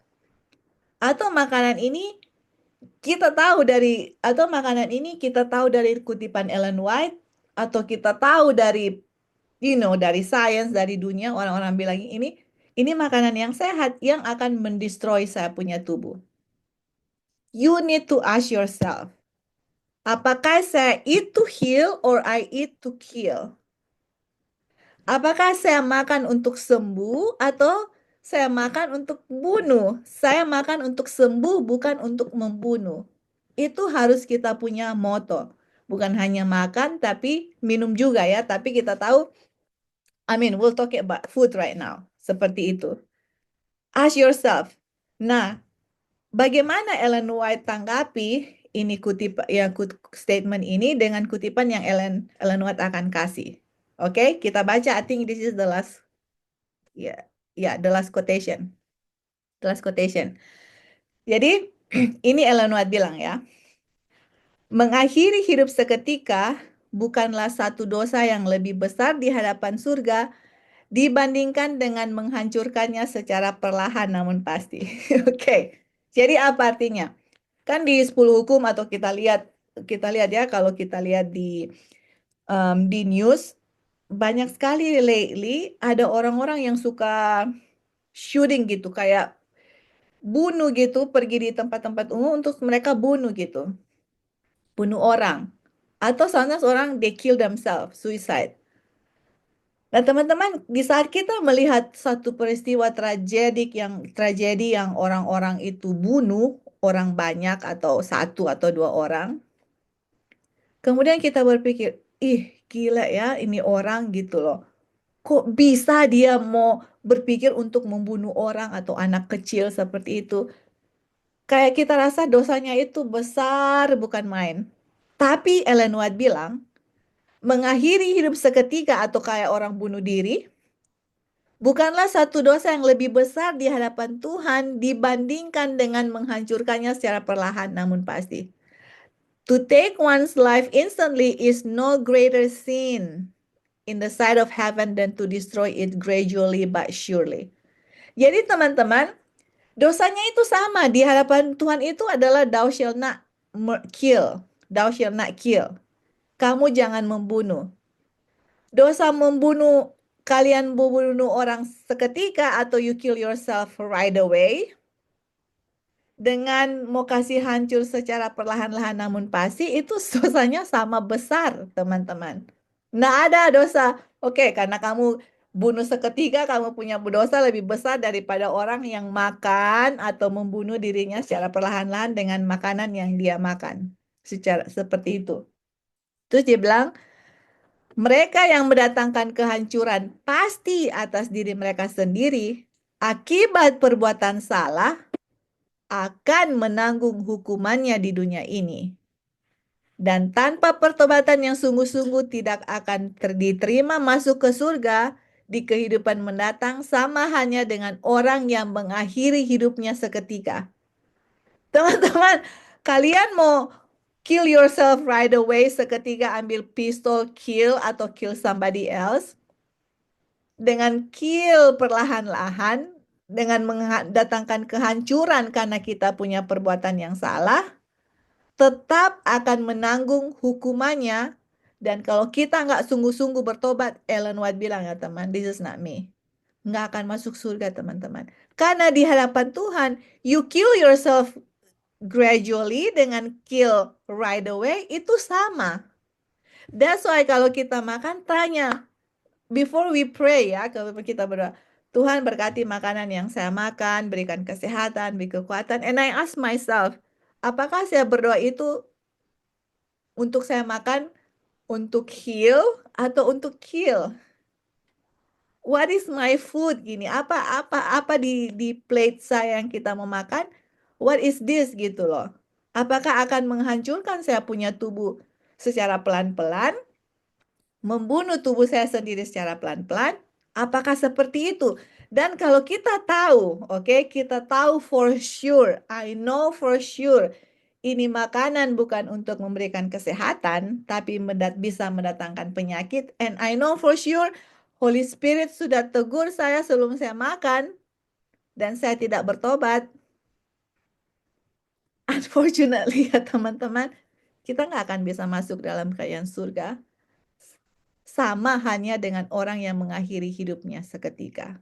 Atau makanan ini makanan ini kita tahu dari kutipan Ellen White, atau kita tahu dari dari sains, dari dunia, orang-orang bilang ini makanan yang sehat yang akan mendestroy saya punya tubuh. You need to ask yourself, apakah saya eat to heal or I eat to kill? Apakah saya makan untuk sembuh atau saya makan untuk bunuh? Saya makan untuk sembuh, bukan untuk membunuh. Itu harus kita punya moto. Bukan hanya makan, tapi minum juga ya. Tapi kita tahu, we'll talk about food right now. Seperti itu. Ask yourself. Nah, bagaimana Ellen White tanggapi ini statement ini dengan kutipan yang Ellen White akan kasih. Oke, kita baca. I think this is the last, ya, the last quotation. The last quotation. Jadi, ini Ellen White bilang ya, mengakhiri hidup seketika bukanlah satu dosa yang lebih besar di hadapan surga dibandingkan dengan menghancurkannya secara perlahan namun pasti. Oke. Jadi apa artinya? Kan di 10 hukum, atau kita lihat ya, kalau kita lihat di news, banyak sekali lately ada orang-orang yang suka shooting gitu, kayak bunuh gitu, pergi di tempat-tempat umum untuk mereka bunuh gitu, bunuh orang. Atau sometimes orang they kill themselves, suicide. Nah, teman-teman, di saat kita melihat satu peristiwa tragedi yang orang-orang itu bunuh orang banyak, atau satu atau dua orang, kemudian kita berpikir, ih gila ya ini orang gitu loh. Kok bisa dia mau berpikir untuk membunuh orang atau anak kecil seperti itu? Kayak kita rasa dosanya itu besar, bukan main. Tapi Ellen White bilang, mengakhiri hidup seketika atau kayak orang bunuh diri, bukanlah satu dosa yang lebih besar di hadapan Tuhan dibandingkan dengan menghancurkannya secara perlahan namun pasti. To take one's life instantly is no greater sin in the sight of heaven than to destroy it gradually but surely. Jadi teman-teman, dosanya itu sama di hadapan Tuhan, itu adalah thou shall not kill. Thou shall not kill. Kamu jangan membunuh. Dosa membunuh, kalian membunuh orang seketika atau you kill yourself right away, dengan mau kasih hancur secara perlahan-lahan namun pasti, itu dosanya sama besar, teman-teman. Nggak ada dosa, oke, karena kamu bunuh seketika, kamu punya dosa lebih besar daripada orang yang makan atau membunuh dirinya secara perlahan-lahan dengan makanan yang dia makan. Seperti itu. Terus dia bilang, mereka yang mendatangkan kehancuran pasti atas diri mereka sendiri akibat perbuatan salah akan menanggung hukumannya di dunia ini. Dan tanpa pertobatan yang sungguh-sungguh tidak akan diterima masuk ke surga di kehidupan mendatang, sama hanya dengan orang yang mengakhiri hidupnya seketika. Teman-teman, kalian mau kill yourself right away seketika ambil pistol kill atau kill somebody else dengan kill perlahan-lahan dengan mendatangkan kehancuran karena kita punya perbuatan yang salah, tetap akan menanggung hukumannya. Dan kalau kita nggak sungguh-sungguh bertobat, Ellen White bilang ya teman, this is not me. Nggak akan masuk surga teman-teman. Karena di hadapan Tuhan, you kill yourself gradually dengan kill right away, itu sama. That's why kalau kita makan, tanya, before we pray ya, kalau kita berdoa, Tuhan berkati makanan yang saya makan, berikan kesehatan, beri kekuatan. And I ask myself, apakah saya berdoa itu untuk saya makan untuk heal atau untuk kill? What is my food gini? Apa di plate saya yang kita mau makan? What is this gitu loh? Apakah akan menghancurkan saya punya tubuh secara pelan-pelan, membunuh tubuh saya sendiri secara pelan-pelan? Apakah seperti itu? Dan kalau kita tahu, oke, kita tahu for sure, I know for sure ini makanan bukan untuk memberikan kesehatan, tapi bisa mendatangkan penyakit. And I know for sure, Holy Spirit sudah tegur saya sebelum saya makan, dan saya tidak bertobat. Unfortunately ya teman-teman, kita nggak akan bisa masuk dalam kerajaan surga. Sama hanya dengan orang yang mengakhiri hidupnya seketika.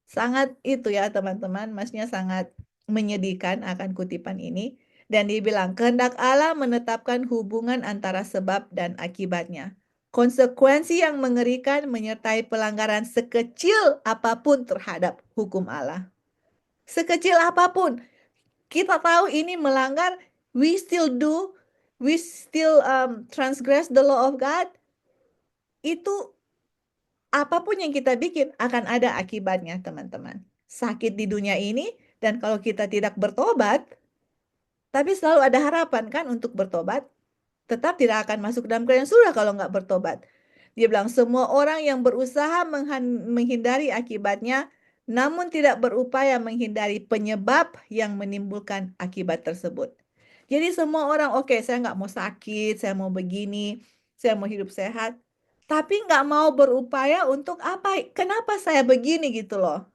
Sangat itu ya teman-teman, maksudnya sangat menyedihkan akan kutipan ini. Dan dibilang, kehendak Allah menetapkan hubungan antara sebab dan akibatnya. Konsekuensi yang mengerikan menyertai pelanggaran sekecil apapun terhadap hukum Allah. Sekecil apapun. Kita tahu ini melanggar, we still do, we still transgress the law of God. Itu apapun yang kita bikin akan ada akibatnya, teman-teman. Sakit di dunia ini, dan kalau kita tidak bertobat, tapi selalu ada harapan kan untuk bertobat, tetap tidak akan masuk dalam kerajaan surga kalau nggak bertobat. Dia bilang, semua orang yang berusaha menghindari akibatnya, namun tidak berupaya menghindari penyebab yang menimbulkan akibat tersebut. Jadi semua orang, oke, saya nggak mau sakit, saya mau begini, saya mau hidup sehat. Tapi nggak mau berupaya untuk apa? Kenapa saya begini gitu loh?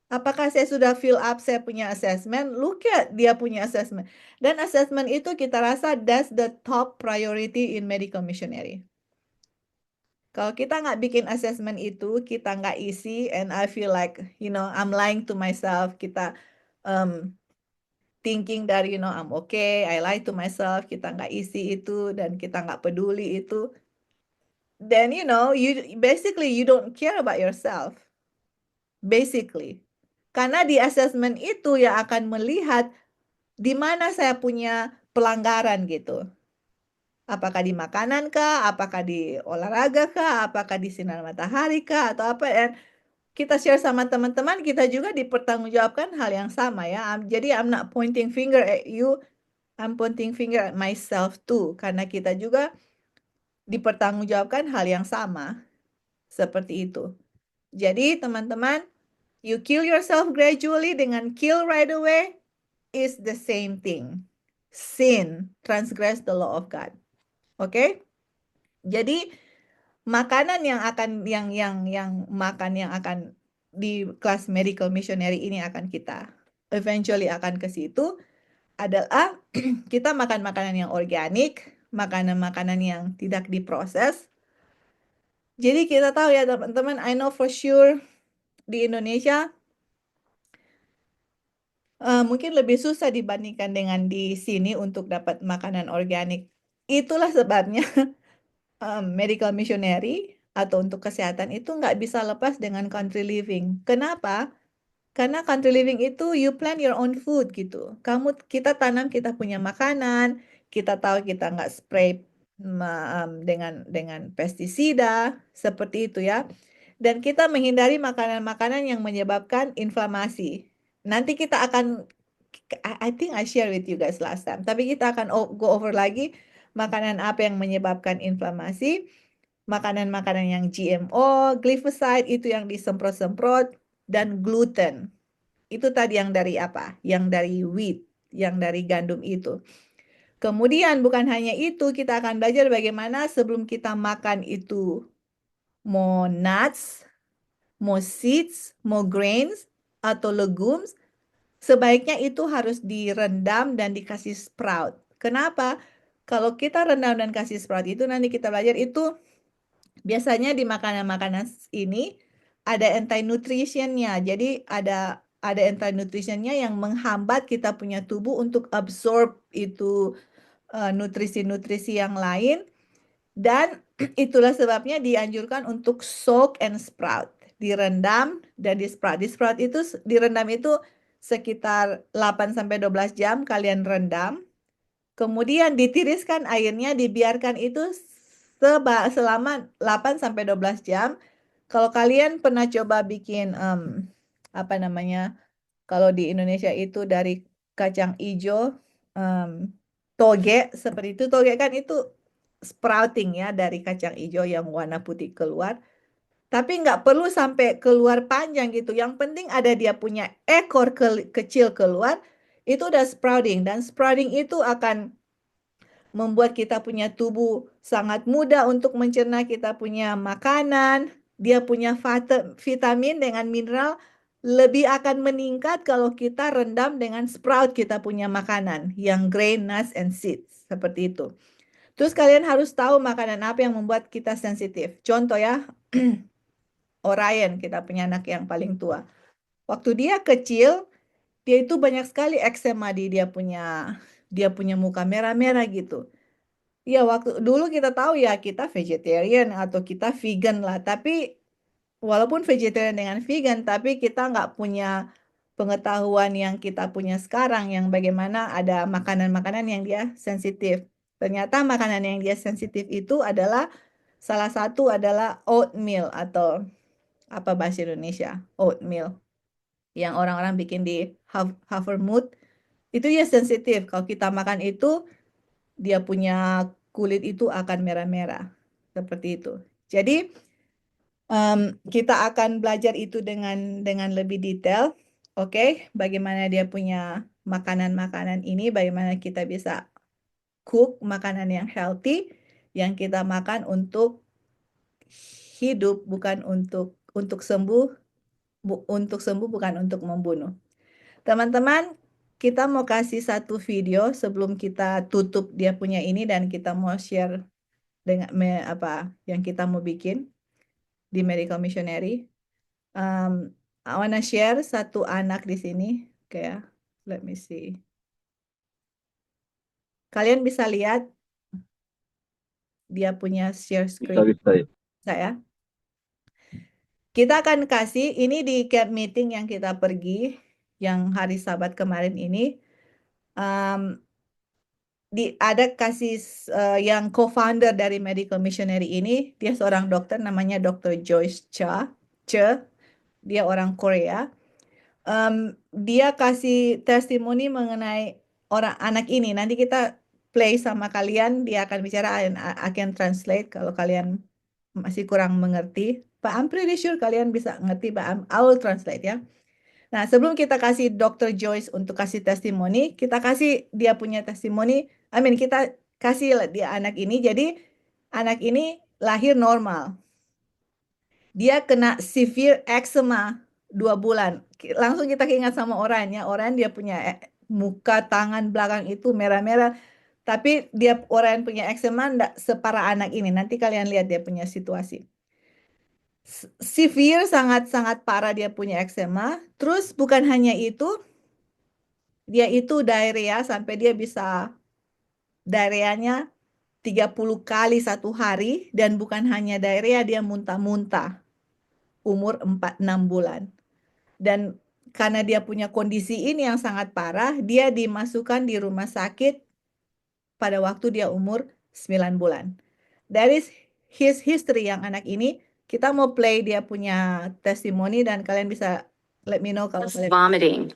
Apakah saya sudah fill up saya punya assessment? Look at dia punya assessment. Dan assessment itu kita rasa that's the top priority in medical missionary. Kalau kita nggak bikin assessment itu, kita nggak isi, and I feel like, I'm lying to myself. Kita um, thinking that, I'm okay, I lie to myself. Kita nggak isi itu, dan kita nggak peduli itu. Then, you basically you don't care about yourself. Basically. Karena di assessment itu yang akan melihat di mana saya punya pelanggaran gitu. Apakah di makanan kah, apakah di olahraga kah, apakah di sinar matahari kah, atau apa. Dan kita share sama teman-teman, kita juga dipertanggungjawabkan hal yang sama ya. Jadi I'm not pointing finger at you, I'm pointing finger at myself too. Karena kita juga dipertanggungjawabkan hal yang sama. Seperti itu. Jadi teman-teman, you kill yourself gradually dengan kill right away is the same thing. Sin, transgress the law of God. Oke? Jadi makanan yang akan yang makan yang akan di kelas medical missionary ini akan kita eventually akan ke situ adalah kita makan makanan yang organik, makanan-makanan yang tidak diproses. Jadi kita tahu ya teman-teman, I know for sure di Indonesia mungkin lebih susah dibandingkan dengan di sini untuk dapat makanan organik. Itulah sebabnya medical missionary atau untuk kesehatan itu nggak bisa lepas dengan country living. Kenapa? Karena country living itu you plant your own food gitu. Kita tanam kita punya makanan, kita tahu kita nggak spray dengan pestisida seperti itu ya. Dan kita menghindari makanan-makanan yang menyebabkan inflamasi. Nanti kita akan, I think I share with you guys last time, tapi kita akan go over lagi makanan apa yang menyebabkan inflamasi, makanan-makanan yang GMO, glyphosate itu yang disemprot-semprot, dan gluten. Itu tadi yang dari apa? Yang dari wheat, yang dari gandum itu. Kemudian bukan hanya itu, kita akan belajar bagaimana sebelum kita makan itu mau nuts, mau seeds, mau grains, atau legumes, sebaiknya itu harus direndam dan dikasih sprout. Kenapa? Kalau kita rendam dan kasih sprout itu nanti kita belajar itu biasanya di makanan-makanan ini ada anti-nutritionnya. Jadi ada anti-nutritionnya yang menghambat kita punya tubuh untuk absorb itu nutrisi-nutrisi yang lain. Dan itulah sebabnya dianjurkan untuk soak and sprout. Direndam dan di sprout. Di sprout itu, direndam itu sekitar 8-12 jam kalian rendam. Kemudian ditiriskan airnya, dibiarkan itu selama 8-12 jam. Kalau kalian pernah coba bikin, apa namanya, kalau di Indonesia itu dari kacang ijo, toge, seperti itu. Toge kan itu sprouting ya dari kacang ijo yang warna putih keluar. Tapi nggak perlu sampai keluar panjang gitu. Yang penting ada dia punya ekor kecil keluar, itu udah sprouting. Dan sprouting itu akan membuat kita punya tubuh sangat mudah untuk mencerna kita punya makanan. Dia punya vitamin dengan mineral lebih akan meningkat kalau kita rendam dengan sprout kita punya makanan yang grain, nuts, and seeds. Seperti itu. Terus kalian harus tahu makanan apa yang membuat kita sensitif. Contoh ya, Orion, kita punya anak yang paling tua. Waktu dia kecil, dia itu banyak sekali eksema di dia punya muka merah-merah gitu. Ya, waktu dulu kita tahu ya kita vegetarian atau kita vegan lah. Tapi walaupun vegetarian dengan vegan, tapi kita nggak punya pengetahuan yang kita punya sekarang, yang bagaimana ada makanan-makanan yang dia sensitif. Ternyata makanan yang dia sensitif itu adalah salah satu adalah oatmeal atau apa bahasa Indonesia? Oatmeal. Yang orang-orang bikin di Havermut. Itu ya sensitif. Kalau kita makan itu, dia punya kulit itu akan merah-merah. Seperti itu. Jadi, kita akan belajar itu dengan lebih detail. Oke, bagaimana dia punya makanan-makanan ini, bagaimana kita bisa cook makanan yang healthy, yang kita makan untuk hidup, bukan untuk sembuh, untuk sembuh bukan untuk membunuh. Teman-teman, kita mau kasih satu video sebelum kita tutup dia punya ini dan kita mau share dengan apa yang kita mau bikin di Medical Missionary. I wanna share satu anak di sini. Oke ya, let me see. Kalian bisa lihat dia punya share screen Bisa ya. saya. Kita akan kasih ini di camp meeting yang kita pergi yang hari Sabat kemarin ini. Ada kasih yang co-founder dari Medical Missionary ini, dia seorang dokter namanya Dr. Joyce Che, dia orang Korea. Dia kasih testimoni mengenai orang anak ini. Nanti kita play sama kalian, dia akan bicara, I can translate kalau kalian masih kurang mengerti. But I'm pretty sure kalian bisa ngerti, but I will translate ya. Nah, sebelum kita kasih Dr. Joyce untuk kasih testimoni, kita kasih dia punya testimoni. Kita kasih dia anak ini. Jadi, anak ini lahir normal. Dia kena severe eczema 2 bulan. Langsung kita ingat sama orangnya. Orang dia punya muka, tangan belakang itu merah-merah. Tapi orang punya eczema enggak separah anak ini. Nanti kalian lihat dia punya situasi. Severe, sangat-sangat parah dia punya eczema. Terus bukan hanya itu, dia itu diarrhea sampai dia bisa diarrheanya 30 kali satu hari. Dan bukan hanya diarrhea, dia muntah-muntah. Umur 4-6 bulan. Dan karena dia punya kondisi ini yang sangat parah, dia dimasukkan di rumah sakit pada waktu dia umur 9 bulan. That is his history yang anak ini. Kita mau play dia punya testimoni dan kalian bisa let me know kalau kalian vomiting.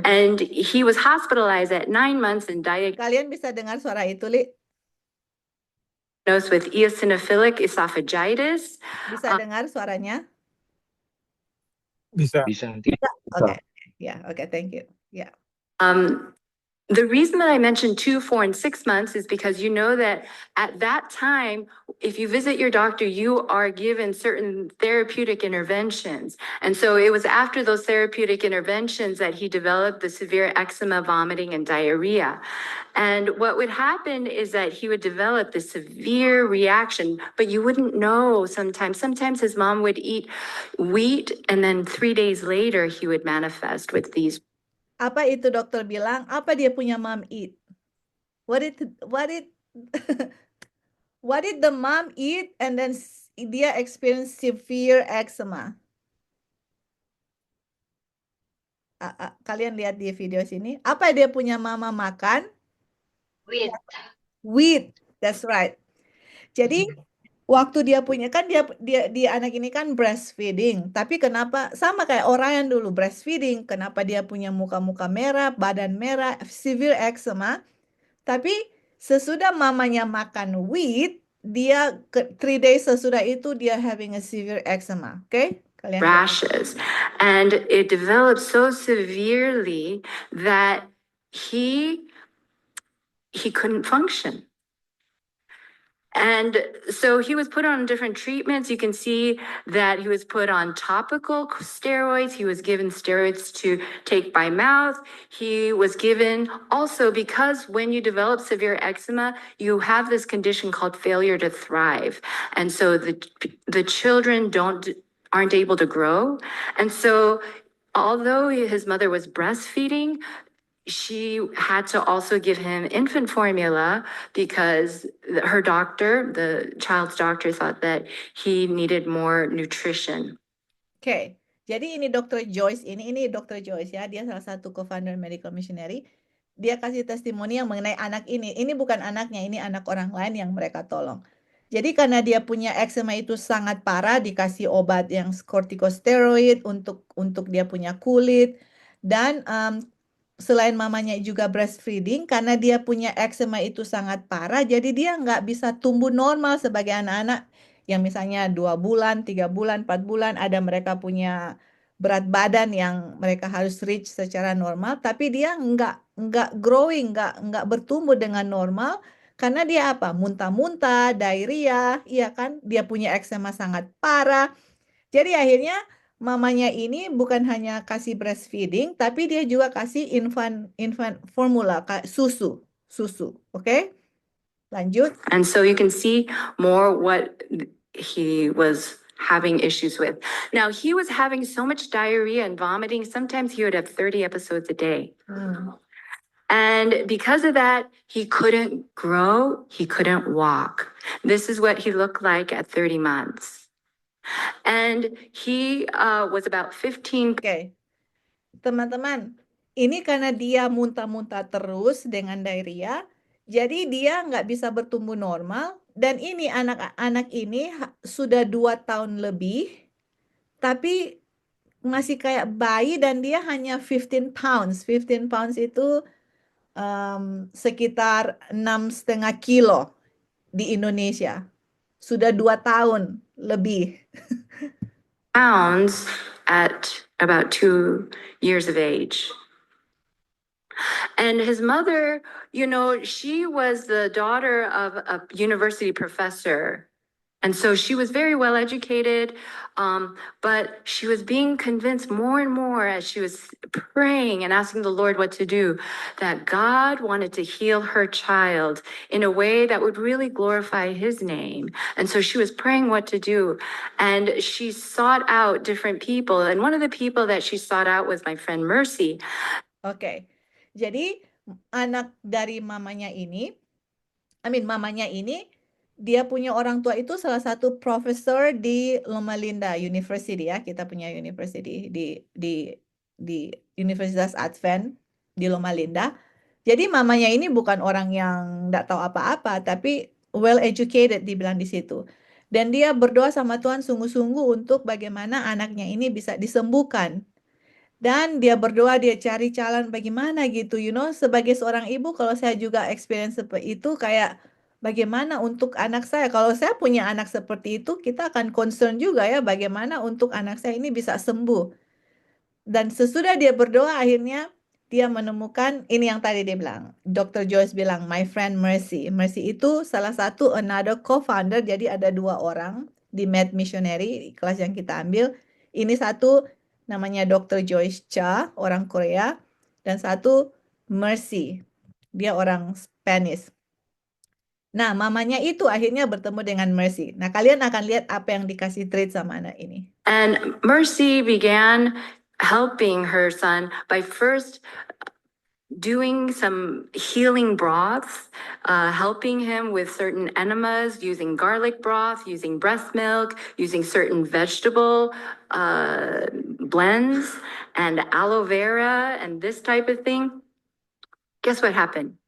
And he was hospitalized at 9 months and kalian bisa dengar suara itu, Li? diagnosed with eosinophilic esophagitis. Bisa dengar suaranya? Bisa. Bisa. Oke. Yeah, okay, thank you. Yeah. The reason that I mentioned 2, 4, and 6 months is because you know that at that time, if you visit your doctor, you are given certain therapeutic interventions. And so it was after those therapeutic interventions that he developed the severe eczema, vomiting, and diarrhea. And what would happen is that he would develop this severe reaction, but you wouldn't know sometimes. Sometimes his mom would eat wheat, and then 3 days later, he would manifest with these. Apa itu dokter bilang? Apa dia punya mom eat? What did what did the mom eat and then dia experience severe eczema? Kalian lihat di video sini. Apa dia punya mama makan? Wheat. Wheat. That's right. Jadi waktu dia punya kan dia anak ini kan breastfeeding, tapi kenapa sama kayak orang yang dulu breastfeeding, kenapa dia punya muka-muka merah, badan merah, severe eczema, tapi sesudah mamanya makan wheat, dia 3 days sesudah itu dia having a severe eczema, oke? Kalian lihat. Rashes. And it developed so severely that he couldn't function. And so he was put on different treatments. You can see that he was put on topical steroids. He was given steroids to take by mouth. He was given also, because when you develop severe eczema, you have this condition called failure to thrive. And so the children aren't able to grow. And so although his mother was breastfeeding, she had to also give him infant formula because her doctor, the child's doctor, thought that he needed more nutrition. Oke, jadi ini Dr. Joyce, ini Dr. Joyce ya, dia salah satu co-founder Medical Missionary. Dia kasih testimoni yang mengenai anak ini. Ini bukan anaknya, ini anak orang lain yang mereka tolong. Jadi karena dia punya eczema itu sangat parah, dikasih obat yang corticosteroid untuk dia punya kulit, dan selain mamanya juga breastfeeding, karena dia punya eczema itu sangat parah, jadi dia nggak bisa tumbuh normal sebagai anak-anak yang misalnya 2 bulan, 3 bulan, 4 bulan, ada mereka punya berat badan yang mereka harus reach secara normal, tapi dia nggak growing, nggak bertumbuh dengan normal, karena dia apa? Muntah-muntah, diarrhea, iya kan? Dia punya eczema sangat parah. Jadi akhirnya mamanya ini bukan hanya kasih breastfeeding, tapi dia juga kasih infant formula, susu, oke? Lanjut. And so you can see more what he was having issues with. Now, he was having so much diarrhea and vomiting. Sometimes he would have 30 episodes a day. And because of that, he couldn't grow, he couldn't walk. This is what he looked like at 30 months. And he was about 15. Oke, teman-teman, ini karena dia muntah-muntah terus dengan diarrhea, jadi dia nggak bisa bertumbuh normal. Dan ini anak-anak ini sudah 2 tahun lebih, tapi masih kayak bayi dan dia hanya 15 pounds. 15 pounds itu sekitar 6,5 kilo di Indonesia. Sudah 2 tahun lebih. Pounds at about 2 years of age. And his mother, you know, she was the daughter of a university professor. And so she was very well educated, but she was being convinced more and more as she was praying and asking the Lord what to do, that God wanted to heal her child in a way that would really glorify his name. And so she was praying what to do. And she sought out different people. And one of the people that she sought out was my friend Mercy. Oke, jadi anak dari mamanya ini, mamanya ini, dia punya orang tua itu salah satu profesor di Loma Linda University ya. Kita punya university di Universitas Advent di Loma Linda. Jadi mamanya ini bukan orang yang nggak tahu apa-apa, tapi well educated dibilang di situ. Dan dia berdoa sama Tuhan sungguh-sungguh untuk bagaimana anaknya ini bisa disembuhkan. Dan dia berdoa, dia cari jalan bagaimana gitu, sebagai seorang ibu, kalau saya juga experience seperti itu, kayak bagaimana untuk anak saya. Kalau saya punya anak seperti itu, kita akan concern juga ya, bagaimana untuk anak saya ini bisa sembuh. Dan sesudah dia berdoa akhirnya dia menemukan ini yang tadi dia bilang. Dr. Joyce bilang, my friend Mercy. Mercy itu salah satu another co-founder, jadi ada 2 orang di Med Missionary, kelas yang kita ambil. Ini satu namanya Dr. Joyce Cha, orang Korea, dan satu Mercy, dia orang Spanish. Nah, mamanya itu akhirnya bertemu dengan Mercy. Nah, kalian akan lihat apa yang dikasih treat sama anak ini. And Mercy began helping her son by first doing some healing broths, helping him with certain enemas, using garlic broth, using breast milk, using certain vegetable blends and aloe vera and this type of thing. Guess what happened?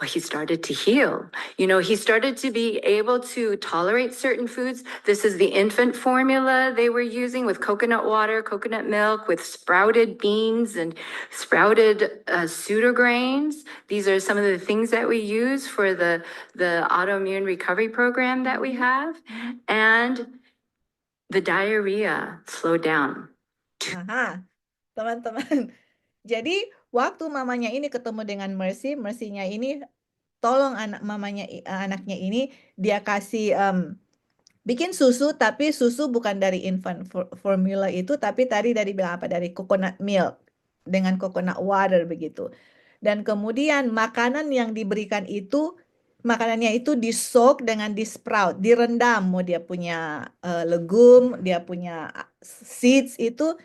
Well, he started to heal. You know, he started to be able to tolerate certain foods. This is the infant formula they were using with coconut water, coconut milk, with sprouted beans and sprouted pseudograins. These are some of the things that we use for the autoimmune recovery program that we have. And the diarrhea slowed down. Aha, teman-teman. Jadi waktu mamanya ini ketemu dengan Mercy, Mercy-nya ini tolong anaknya ini dia kasih bikin susu, tapi susu bukan dari infant formula itu, tapi tadi dari bilang apa, dari coconut milk dengan coconut water begitu. Dan kemudian makanan yang diberikan itu, makanannya itu di-soak dengan di-sprout, direndam. Mau dia punya legum, dia punya seeds itu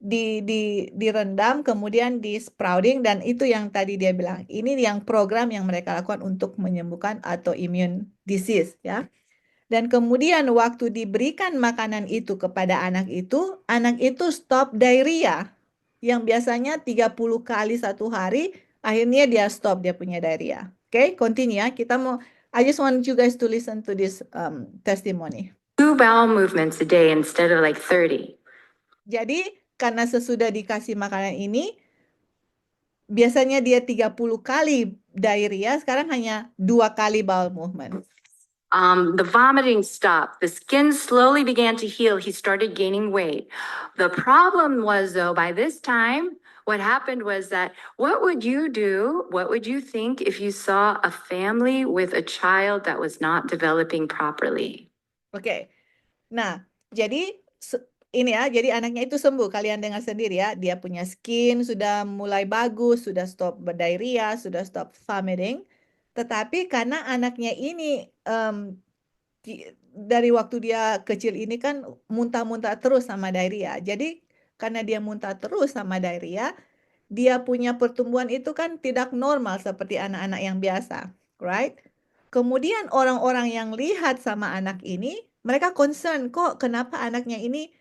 direndam, kemudian di-sprouting, dan itu yang tadi dia bilang. Ini yang program yang mereka lakukan untuk menyembuhkan autoimmune disease, ya. Dan kemudian waktu diberikan makanan itu kepada anak itu stop diarrhea. Yang biasanya 30 kali satu hari, akhirnya dia stop, dia punya diarrhea. Oke, continue ya. I just want you guys to listen to this testimony. 2 bowel movements a day instead of like 30. Jadi, karena sesudah dikasih makanan ini, biasanya dia 30 kali diarrhea, sekarang hanya 2 kali bowel movement. The vomiting stopped. The skin slowly began to heal. He started gaining weight. The problem was, though, by this time, what happened was that what would you do? What would you think if you saw a family with a child that was not developing properly? Oke. Nah, jadi ini ya, jadi anaknya itu sembuh. Kalian dengar sendiri ya, dia punya skin sudah mulai bagus, sudah stop berdiarrhea, sudah stop vomiting. Tetapi karena anaknya ini dari waktu dia kecil ini kan muntah-muntah terus sama diarrhea. Jadi karena dia muntah terus sama diarrhea, dia punya pertumbuhan itu kan tidak normal seperti anak-anak yang biasa, right? Kemudian orang-orang yang lihat sama anak ini, mereka concern kok kenapa anaknya ini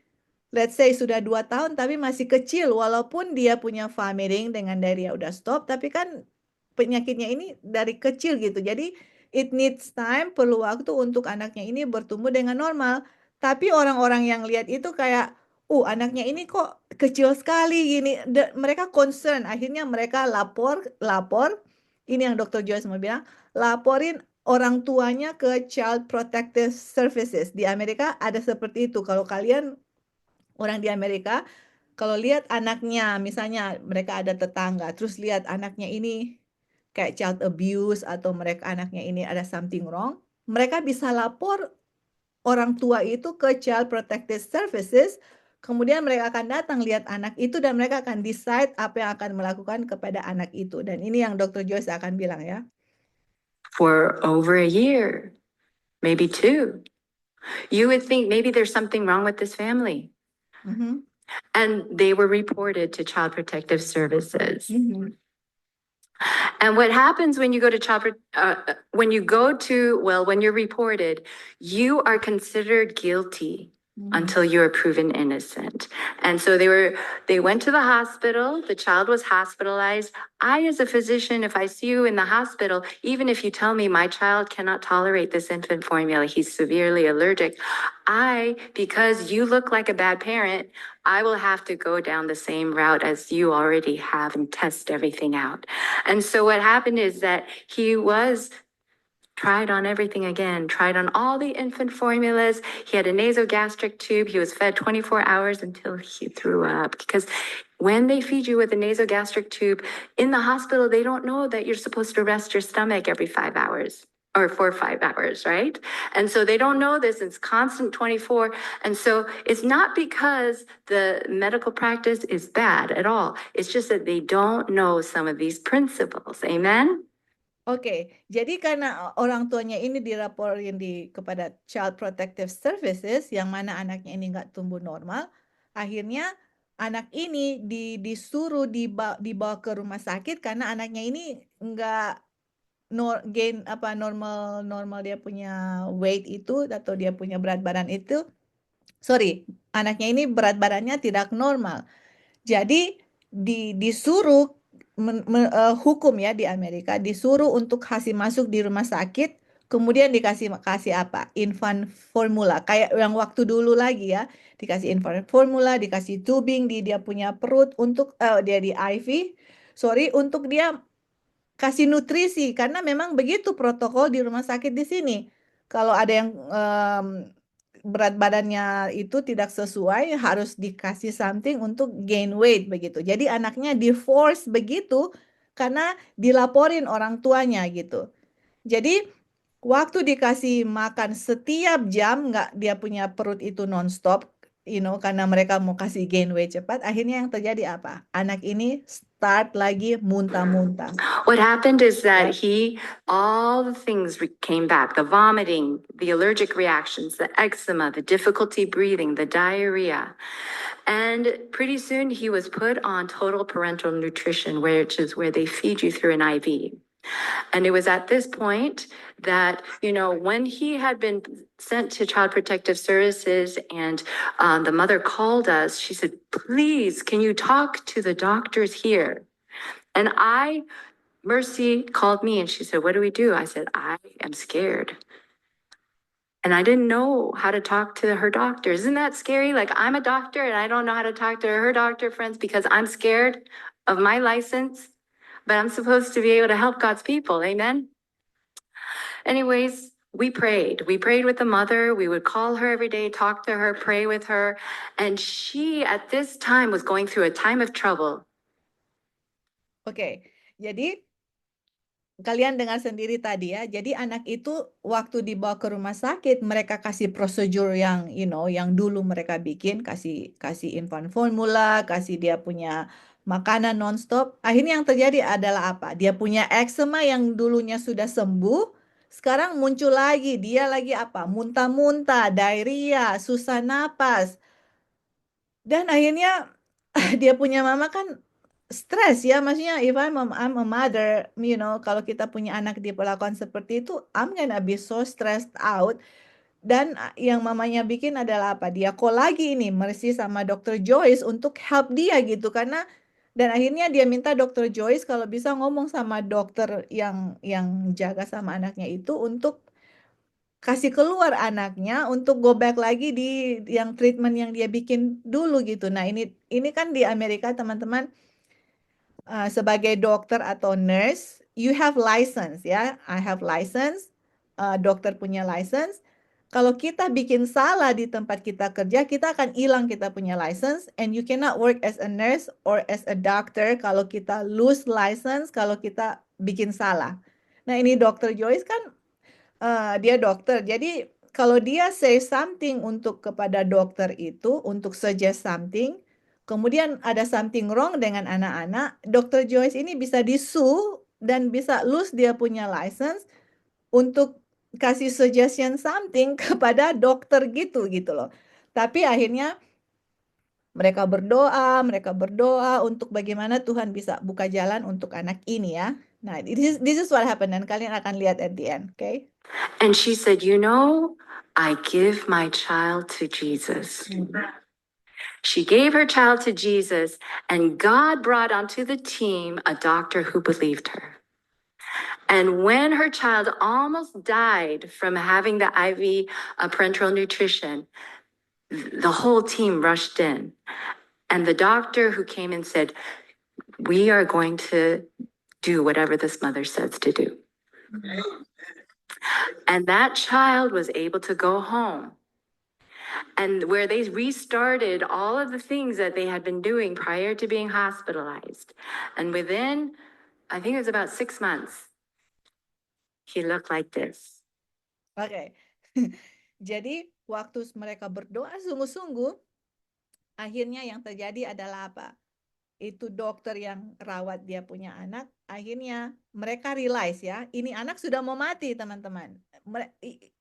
let's say sudah 2 tahun tapi masih kecil, walaupun dia punya vomiting dengan diarrhea udah stop, tapi kan penyakitnya ini dari kecil gitu. Jadi it needs time, perlu waktu untuk anaknya ini bertumbuh dengan normal. Tapi orang-orang yang lihat itu kayak, anaknya ini kok kecil sekali gini. Mereka concern, akhirnya mereka lapor. Ini yang Dr. Joyce mau bilang, laporin orang tuanya ke Child Protective Services. Di Amerika ada seperti itu. Kalau kalian orang di Amerika, kalau lihat anaknya, misalnya mereka ada tetangga, terus lihat anaknya ini kayak child abuse atau anaknya ini ada something wrong, mereka bisa lapor orang tua itu ke Child Protective Services, kemudian mereka akan datang lihat anak itu dan mereka akan decide apa yang akan melakukan kepada anak itu. Dan ini yang Dr. Joyce akan bilang ya. For over a year, maybe 2. You would think maybe there's something wrong with this family. And they were reported to Child Protective Services. And what happens when you go to when you're reported, you are considered guilty until you are proven innocent. And so they went to the hospital, the child was hospitalized. I, as a physician, if I see you in the hospital, even if you tell me my child cannot tolerate this infant formula, he's severely allergic, because you look like a bad parent, I will have to go down the same route as you already have and test everything out. And so what happened is that he was tried on everything again, tried on all the infant formulas. He had a nasogastric tube. He was fed 24 hours until he threw up. Because when they feed you with a nasogastric tube in the hospital, they don't know that you're supposed to rest your stomach every 5 hours or 4 or 5 hours, right? And so they don't know this. It's constant 24. And so it's not because the medical practice is bad at all. It's just that they don't know some of these principles. Amen? Oke, jadi karena orang tuanya ini dilaporin kepada Child Protective Services, yang mana anaknya ini nggak tumbuh normal, akhirnya anak ini disuruh dibawa ke rumah sakit karena anaknya ini nggak normal dia punya weight itu atau dia punya berat badan itu. Sorry, anaknya ini berat badannya tidak normal. Jadi disuruh hukum ya di Amerika, disuruh untuk kasih masuk di rumah sakit, kemudian kasih apa? Infant formula. Kayak yang waktu dulu lagi ya, dikasih infant formula, dikasih tubing di dia punya perut untuk dia di IV. Sorry, untuk dia kasih nutrisi karena memang begitu protokol di rumah sakit di sini. Kalau ada yang berat badannya itu tidak sesuai, harus dikasih something untuk gain weight begitu. Jadi anaknya di force begitu karena dilaporin orang tuanya gitu. Jadi waktu dikasih makan setiap jam, nggak dia punya perut itu nonstop, karena mereka mau kasih gain weight cepat, akhirnya yang terjadi apa? Anak ini start lagi muntah-muntah. What happened is that all the things came back, the vomiting, the allergic reactions, the eczema, the difficulty breathing, the diarrhea. And pretty soon he was put on total parental nutrition, which is where they feed you through an IV. And it was at this point that, when he had been sent to Child Protective Services and the mother called us, she said, please, can you talk to the doctors here? And Mercy called me and she said, what do we do? I said, I am scared. And I didn't know how to talk to her doctor. Isn't that scary? Like, I'm a doctor and I don't know how to talk to her doctor friends because I'm scared of my license, but I'm supposed to be able to help God's people. Amen. Anyways, we prayed. We prayed with the mother. We would call her every day, talk to her, pray with her. And she, at this time, was going through a time of trouble. Oke, jadi kalian dengar sendiri tadi ya. Jadi anak itu waktu dibawa ke rumah sakit, mereka kasih prosedur yang yang dulu mereka bikin, kasih infant formula, kasih dia punya makanan nonstop. Akhirnya yang terjadi adalah apa? Dia punya eczema yang dulunya sudah sembuh, sekarang muncul lagi. Dia lagi apa? Muntah-muntah, diarrhea, susah napas. Dan akhirnya dia punya mama kan stres ya, maksudnya if I'm a mother, kalau kita punya anak diperlakukan seperti itu, I'm gonna be so stressed out. Dan yang mamanya bikin adalah apa? Dia call lagi ini Mercy sama Dr. Joyce untuk help dia gitu, dan akhirnya dia minta Dr. Joyce kalau bisa ngomong sama dokter yang jaga sama anaknya itu untuk kasih keluar anaknya untuk go back lagi di yang treatment yang dia bikin dulu gitu. Nah, ini kan di Amerika teman-teman, sebagai dokter atau nurse, you have license ya. I have license, dokter punya license. Kalau kita bikin salah di tempat kita kerja, kita akan hilang kita punya license, and you cannot work as a nurse or as a doctor kalau kita lose license, kalau kita bikin salah. Nah, ini Dr. Joyce kan dia dokter, jadi kalau dia say something kepada dokter itu untuk suggest something, kemudian ada something wrong dengan anak-anak, Dr. Joyce ini bisa di-sue dan bisa lose dia punya license untuk kasih suggestion something kepada dokter gitu loh. Tapi akhirnya mereka berdoa untuk bagaimana Tuhan bisa buka jalan untuk anak ini ya. Nah, this is what happened, dan kalian akan lihat at the end, okay? And she said, I give my child to Jesus. She gave her child to Jesus, and God brought onto the team a doctor who believed her. And when her child almost died from having the IV parenteral nutrition, the whole team rushed in. And the doctor who came in said, we are going to do whatever this mother says to do. And that child was able to go home. And where they restarted all of the things that they had been doing prior to being hospitalized. And within, I think it was about 6 months, he looked like this. Oke. Jadi waktu mereka berdoa sungguh-sungguh, akhirnya yang terjadi adalah apa? Itu dokter yang rawat dia punya anak, akhirnya mereka realize ya, ini anak sudah mau mati, teman-teman.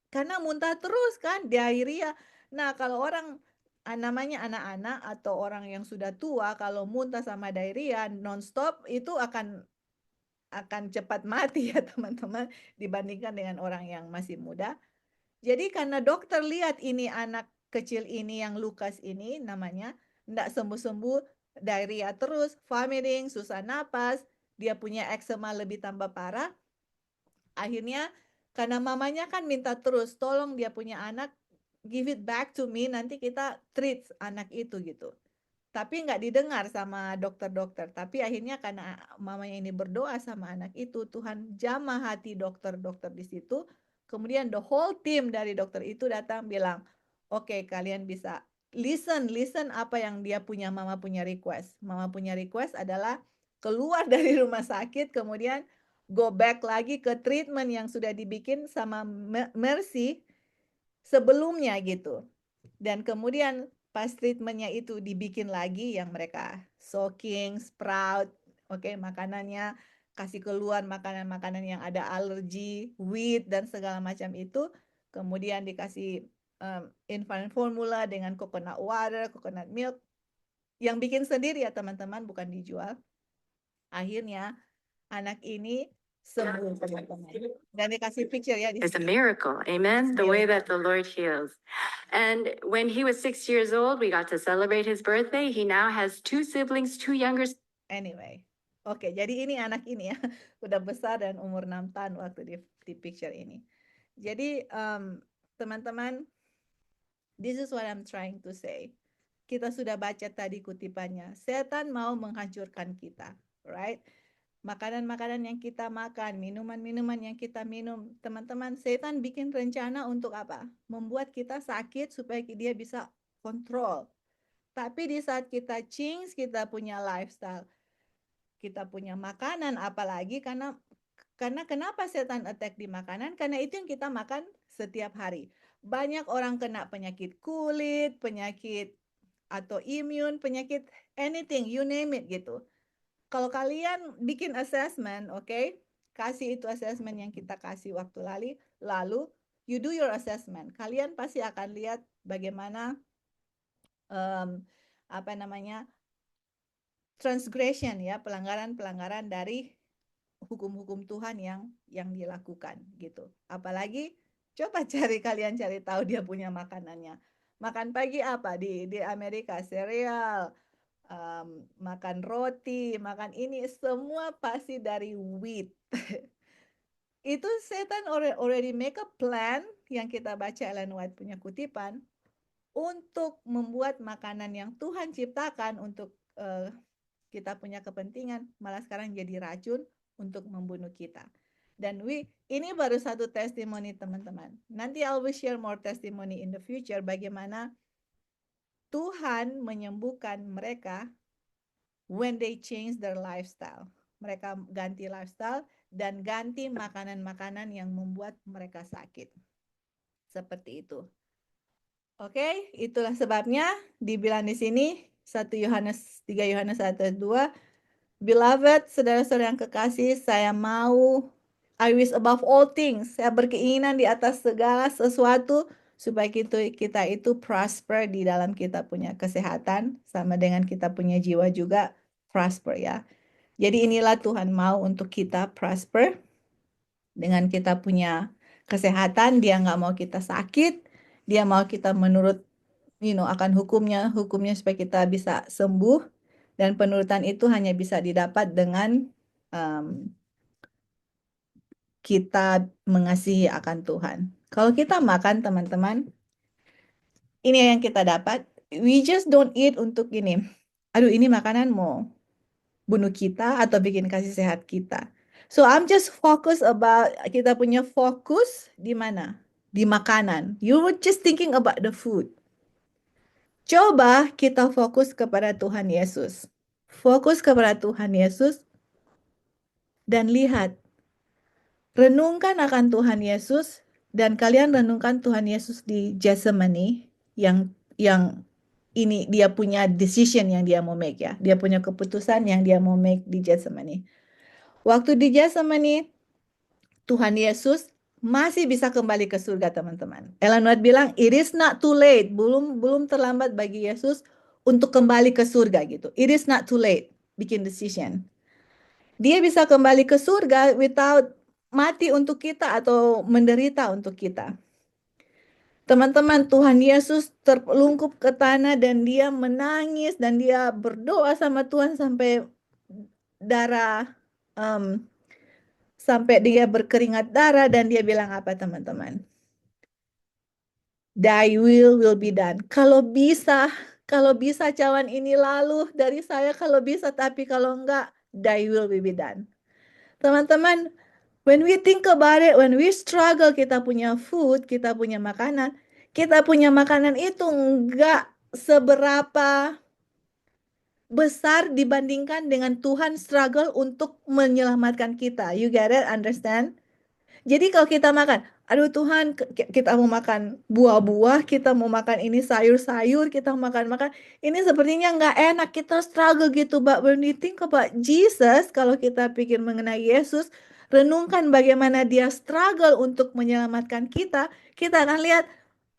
Karena muntah terus kan, diarrhea. Nah, kalau orang namanya anak-anak atau orang yang sudah tua, kalau muntah sama diarrhea nonstop itu akan cepat mati ya, teman-teman, dibandingkan dengan orang yang masih muda. Jadi karena dokter lihat ini anak kecil ini yang Lukas ini namanya enggak sembuh-sembuh, diarrhea terus, vomiting, susah napas, dia punya eksema lebih tambah parah. Akhirnya karena mamanya kan minta terus, tolong dia punya anak, give it back to me, nanti kita treat anak itu gitu. Tapi nggak didengar sama dokter-dokter. Tapi akhirnya karena mamanya ini berdoa sama anak itu, Tuhan jamah hati dokter-dokter di situ. Kemudian the whole team dari dokter itu datang bilang, oke, kalian bisa listen apa yang dia punya, mama punya request. Mama punya request adalah keluar dari rumah sakit, kemudian go back lagi ke treatment yang sudah dibikin sama Mercy sebelumnya gitu. Dan kemudian pas treatmentnya itu dibikin lagi yang mereka soaking, sprout, oke, makanannya kasih keluar makanan-makanan yang ada alergi, wheat dan segala macam itu, kemudian dikasih infant formula dengan coconut water, coconut milk, yang bikin sendiri ya teman-teman, bukan dijual. Akhirnya anak ini sembuh, teman-teman. Dan dikasih picture ya di It's a sini. miracle, amen? The way that the Lord heals. And when he was 6 years old, we got to celebrate his birthday. He now has 2 siblings, 2 younger. Anyway, oke, jadi ini anak ini ya, udah besar dan umur 6 tahun waktu di picture ini. Jadi teman-teman, this is what I'm trying to say. Kita sudah baca tadi kutipannya, setan mau menghancurkan kita, right? Makanan-makanan yang kita makan, minuman-minuman yang kita minum, teman-teman, setan bikin rencana untuk apa? Membuat kita sakit supaya dia bisa kontrol. Tapi di saat kita change, kita punya lifestyle, kita punya makanan, apalagi karena kenapa setan attack di makanan? Karena itu yang kita makan setiap hari. Banyak orang kena penyakit kulit, penyakit atau imun, penyakit anything, you name it gitu. Kalau kalian bikin assessment, oke, kasih itu assessment yang kita kasih waktu lalu you do your assessment. Kalian pasti akan lihat bagaimana transgression ya, pelanggaran-pelanggaran dari hukum-hukum Tuhan yang dilakukan gitu. Apalagi coba kalian cari tahu dia punya makanannya. Makan pagi apa di Amerika, cereal, makan roti, makan ini semua pasti dari wheat. Itu setan already make a plan yang kita baca Ellen White punya kutipan untuk membuat makanan yang Tuhan ciptakan untuk kita punya kepentingan malah sekarang jadi racun untuk membunuh kita. Dan ini baru satu testimoni teman-teman. Nanti I will share more testimony in the future bagaimana Tuhan menyembuhkan mereka when they change their lifestyle. Mereka ganti lifestyle dan ganti makanan-makanan yang membuat mereka sakit. Seperti itu. Oke, itulah sebabnya dibilang di sini 3 Yohanes 1:2, Beloved, saudara-saudara yang kekasih, I wish above all things, saya berkeinginan di atas segala sesuatu supaya kita itu prosper di dalam kita punya kesehatan, sama dengan kita punya jiwa juga prosper ya. Jadi inilah Tuhan mau untuk kita prosper, dengan kita punya kesehatan, dia nggak mau kita sakit, dia mau kita menurut akan hukumnya supaya kita bisa sembuh. Dan penurutan itu hanya bisa didapat dengan kita mengasihi akan Tuhan. Kalau kita makan, teman-teman, ini yang kita dapat. We just don't eat untuk ini. Aduh, ini makanan mau bunuh kita atau bikin kasih sehat kita. So I'm just focus about kita punya fokus di mana? Di makanan. You were just thinking about the food. Coba kita fokus kepada Tuhan Yesus. Fokus kepada Tuhan Yesus dan lihat, renungkan akan Tuhan Yesus dan kalian renungkan Tuhan Yesus di Getsemani yang ini dia punya decision yang dia mau make ya. Dia punya keputusan yang dia mau make di Getsemani. Waktu di Getsemani, Tuhan Yesus masih bisa kembali ke surga, teman-teman. Ellen White bilang, it is not too late. Belum terlambat bagi Yesus untuk kembali ke surga gitu. It is not too late bikin decision. Dia bisa kembali ke surga without mati untuk kita atau menderita untuk kita. Teman-teman, Tuhan Yesus terlungkup ke tanah dan dia menangis dan dia berdoa sama Tuhan sampai darah sampai dia berkeringat darah dan dia bilang apa, teman-teman? Thy will be done. Kalau bisa cawan ini lalu dari saya, kalau bisa, tapi kalau enggak, thy will be done. Teman-teman, when we think about it, when we struggle, kita punya food, kita punya makanan itu enggak seberapa besar dibandingkan dengan Tuhan struggle untuk menyelamatkan kita. You get it? Understand? Jadi kalau kita makan, aduh Tuhan, kita mau makan buah-buah, kita mau makan ini sayur-sayur, kita mau makan-makan, ini sepertinya nggak enak, kita struggle gitu. But when we think about Jesus, kalau kita pikir mengenai Yesus, renungkan bagaimana dia struggle untuk menyelamatkan kita akan lihat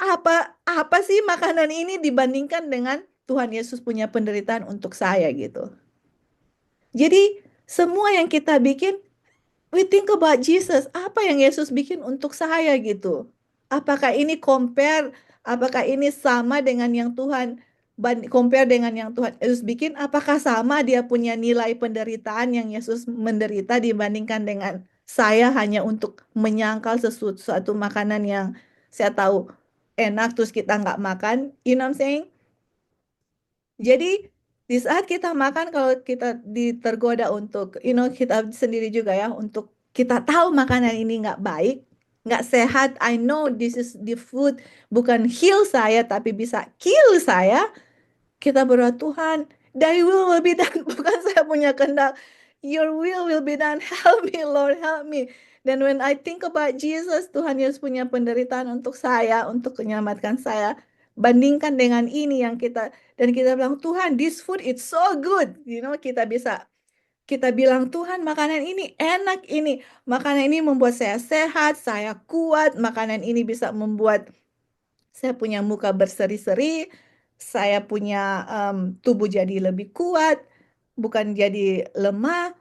apa sih makanan ini dibandingkan dengan Tuhan Yesus punya penderitaan untuk saya gitu. Jadi semua yang kita bikin, we think about Jesus. Apa yang Yesus bikin untuk saya gitu? Apakah ini apakah ini sama dengan yang compare dengan yang Tuhan Yesus bikin? Apakah sama dia punya nilai penderitaan yang Yesus menderita dibandingkan dengan saya hanya untuk menyangkal sesuatu makanan yang saya tahu enak terus kita nggak makan? You know what I'm saying? Jadi di saat kita makan, kalau kita tergoda untuk, kita sendiri juga ya, untuk kita tahu makanan ini nggak baik, nggak sehat. I know this is the food bukan heal saya, tapi bisa kill saya. Kita berdoa, Tuhan, thy will be done. Bukan saya punya kehendak. Your will be done. Help me, Lord, help me. Dan when I think about Jesus, Tuhan Yesus punya penderitaan untuk saya, untuk menyelamatkan saya. Bandingkan dengan ini yang dan kita bilang, Tuhan, this food it's so good. Kita bilang, Tuhan, makanan ini enak ini. Makanan ini membuat saya sehat, saya kuat. Makanan ini bisa membuat saya punya muka berseri-seri, saya punya tubuh jadi lebih kuat, bukan jadi lemah.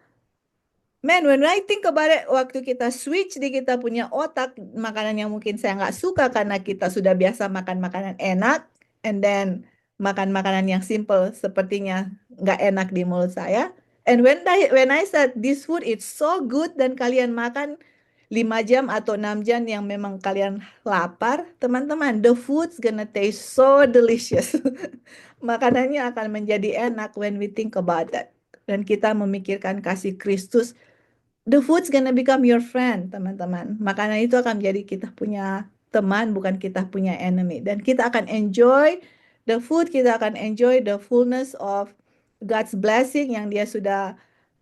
Man, when I think about it, waktu kita switch di kita punya otak, makanan yang mungkin saya nggak suka karena kita sudah biasa makan makanan enak, and then makan makanan yang simple sepertinya nggak enak di mulut saya. And when I said this food it's so good dan kalian makan 5 jam atau 6 jam yang memang kalian lapar, teman-teman, the food's gonna taste so delicious. Makanannya akan menjadi enak when we think about that. Dan kita memikirkan kasih Kristus, the food's gonna become your friend, teman-teman. Makanan itu akan menjadi kita punya teman, bukan kita punya enemy. Dan kita akan enjoy the food, kita akan enjoy the fullness of God's blessing yang dia sudah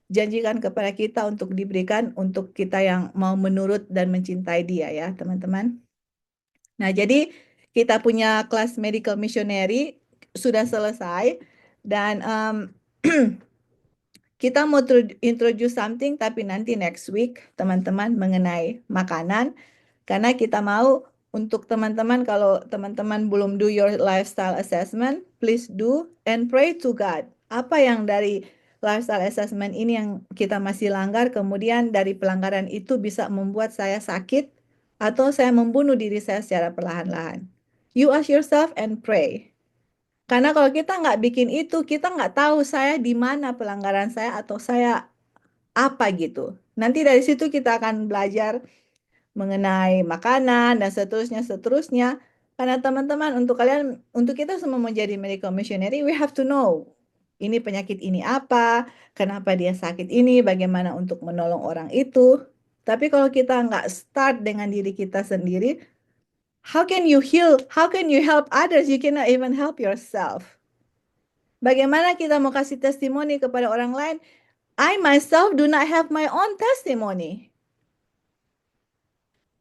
janjikan kepada kita untuk diberikan untuk kita yang mau menurut dan mencintai dia ya, teman-teman. Nah, jadi kita punya kelas medical missionary sudah selesai dan kita mau introduce something tapi nanti next week, teman-teman, mengenai makanan. Karena kita mau untuk teman-teman, kalau teman-teman belum do your lifestyle assessment, please do and pray to God. Apa yang dari lifestyle assessment ini yang kita masih langgar, kemudian dari pelanggaran itu bisa membuat saya sakit atau saya membunuh diri saya secara perlahan-lahan. You ask yourself and pray. Karena kalau kita nggak bikin itu, kita nggak tahu saya di mana pelanggaran saya atau saya apa gitu. Nanti dari situ kita akan belajar mengenai makanan dan seterusnya. Karena teman-teman, untuk kita semua menjadi medical missionary, we have to know ini penyakit ini apa, kenapa dia sakit ini, bagaimana untuk menolong orang itu. Tapi kalau kita nggak start dengan diri kita sendiri, how can you heal? How can you help others? You cannot even help yourself. Bagaimana kita mau kasih testimoni kepada orang lain? I myself do not have my own testimony.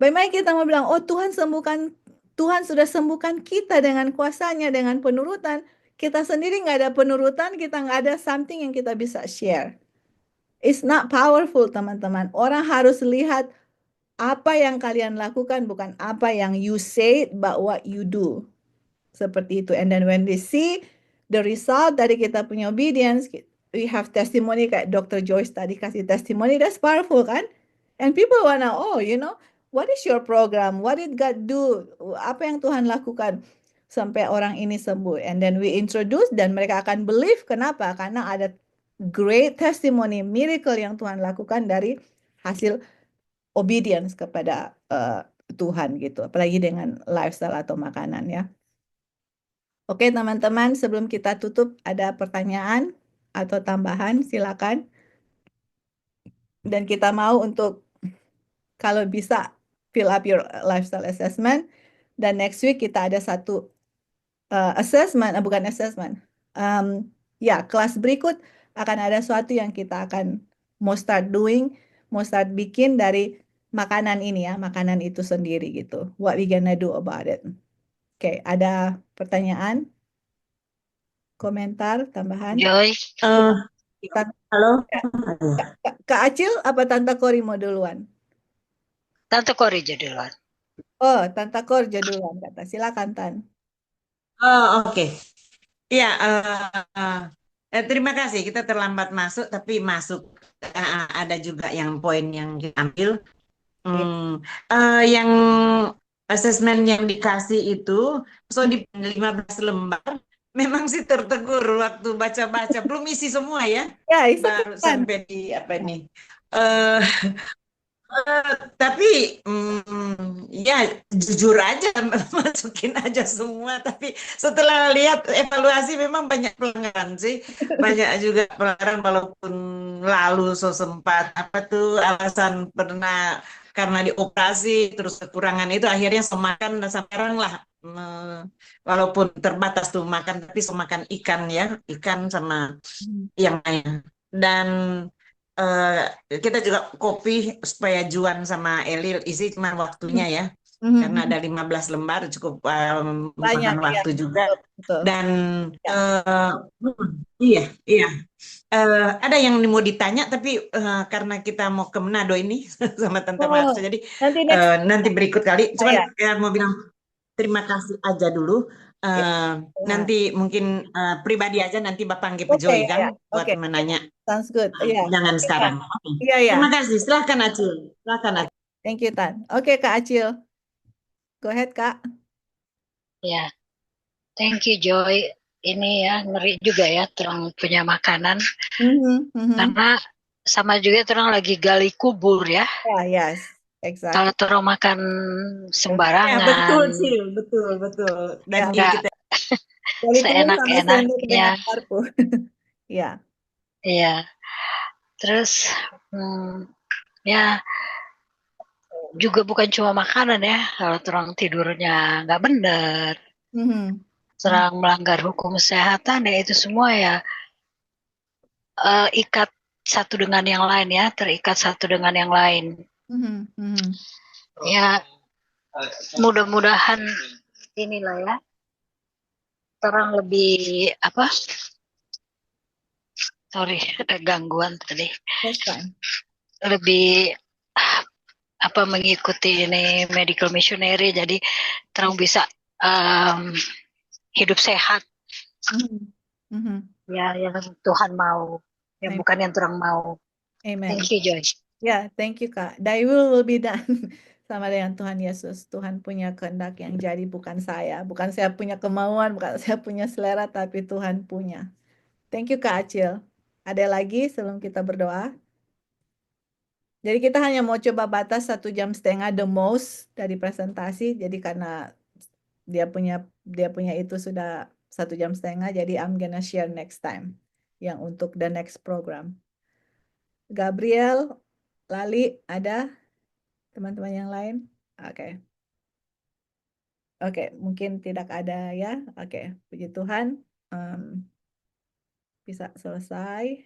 Bagaimana kita mau bilang, oh Tuhan sembuhkan, Tuhan sudah sembuhkan kita dengan kuasanya, dengan penurutan. Kita sendiri nggak ada penurutan, kita nggak ada something yang kita bisa share. It's not powerful, teman-teman. Orang harus lihat apa yang kalian lakukan, bukan apa yang you say, but what you do. Seperti itu. And then when they see the result dari kita punya obedience, we have testimony kayak Dr. Joyce tadi kasih testimony, that's powerful kan? And people wanna, oh, what is your program? What did God do? Apa yang Tuhan lakukan sampai orang ini sembuh? And then we introduce dan mereka akan believe. Kenapa? Karena ada great testimony, miracle yang Tuhan lakukan dari hasil obedience kepada Tuhan gitu. Apalagi dengan lifestyle atau makanan ya. Oke, teman-teman, sebelum kita tutup, ada pertanyaan atau tambahan, silakan. Dan kita mau untuk, kalau bisa, fill up your lifestyle assessment. Dan next week kita ada satu assessment, bukan assessment. Ya, kelas berikut akan ada sesuatu yang kita akan mau start doing, mau start bikin dari makanan ini ya, makanan itu sendiri gitu. What we gonna do about it. Oke, ada pertanyaan? Komentar, tambahan? Joy, Tan- halo. Kak Acil apa Tante Kori mau duluan? Tante Kori duluan. Oh, Tante Kori duluan kata. Silakan Tan. Oh, oke. Ya, terima kasih. Kita terlambat masuk, tapi masuk. Ada juga yang poin yang kita ambil. Yang asesmen yang dikasih itu, so di 15 lembar, memang sih tertegur waktu baca-baca. Belum isi semua ya. Ya, itu Baru kan. sampai di apa ini. Tapi ya jujur aja masukin aja semua. Tapi setelah lihat evaluasi memang banyak pelanggaran sih, banyak juga pelanggaran walaupun lalu so sempat apa tuh alasan pernah karena dioperasi terus kekurangan itu akhirnya semakan dan sekarang lah walaupun terbatas tuh makan tapi semakan ikan ya ikan sama yang lain dan kita juga kopi supaya Juan sama Elil isi cuma waktunya ya. Karena ada 15 lembar cukup Banyak, memakan waktu juga. betul. Dan iya. Ada yang mau ditanya tapi karena kita mau ke Manado ini sama Tante Marsha jadi nanti berikut kali. Cuman mau bilang terima kasih aja dulu. Nanti mungkin pribadi aja nanti Bapak panggil Joy kan buat menanya. Sounds good. Jangan sekarang. Iya. Terima kasih. Silahkan Acil. Thank you Tan. Oke Kak Acil. Go ahead Kak. Ya, thank you Joy. Ini ya ngeri juga ya terang punya makanan. Karena sama juga terang lagi gali kubur ya. Yes. Exactly. Kalau terang makan sembarangan. Ya, betul. Dan kita seenak-enaknya. Ya. Iya. Terus ya juga bukan cuma makanan ya. Kalau terang tidurnya nggak benar. Serang melanggar hukum kesehatan ya itu semua ya ikat satu dengan yang lain ya, terikat satu dengan yang lain. Ya, mudah-mudahan inilah ya, terang lebih apa? Sorry, ada gangguan tadi. Lebih apa mengikuti ini medical missionary, jadi terang bisa hidup sehat. Ya, yang Tuhan mau, yang bukan yang terang mau. Amen. Thank you, Joy. Ya, thank you Kak. Thy will be done. Sama dengan Tuhan Yesus. Tuhan punya kehendak yang jadi, bukan saya. Bukan saya punya kemauan, bukan saya punya selera, tapi Tuhan punya. Thank you Kak Acil. Ada lagi sebelum kita berdoa? Jadi kita hanya mau coba batas 1,5 jam the most dari presentasi. Jadi karena dia punya itu sudah 1,5 jam, jadi I'm gonna share next time. yang untuk the next program. Gabriel, Lali, ada teman-teman yang lain? Oke. Oke, mungkin tidak ada ya. Oke, puji Tuhan, bisa selesai.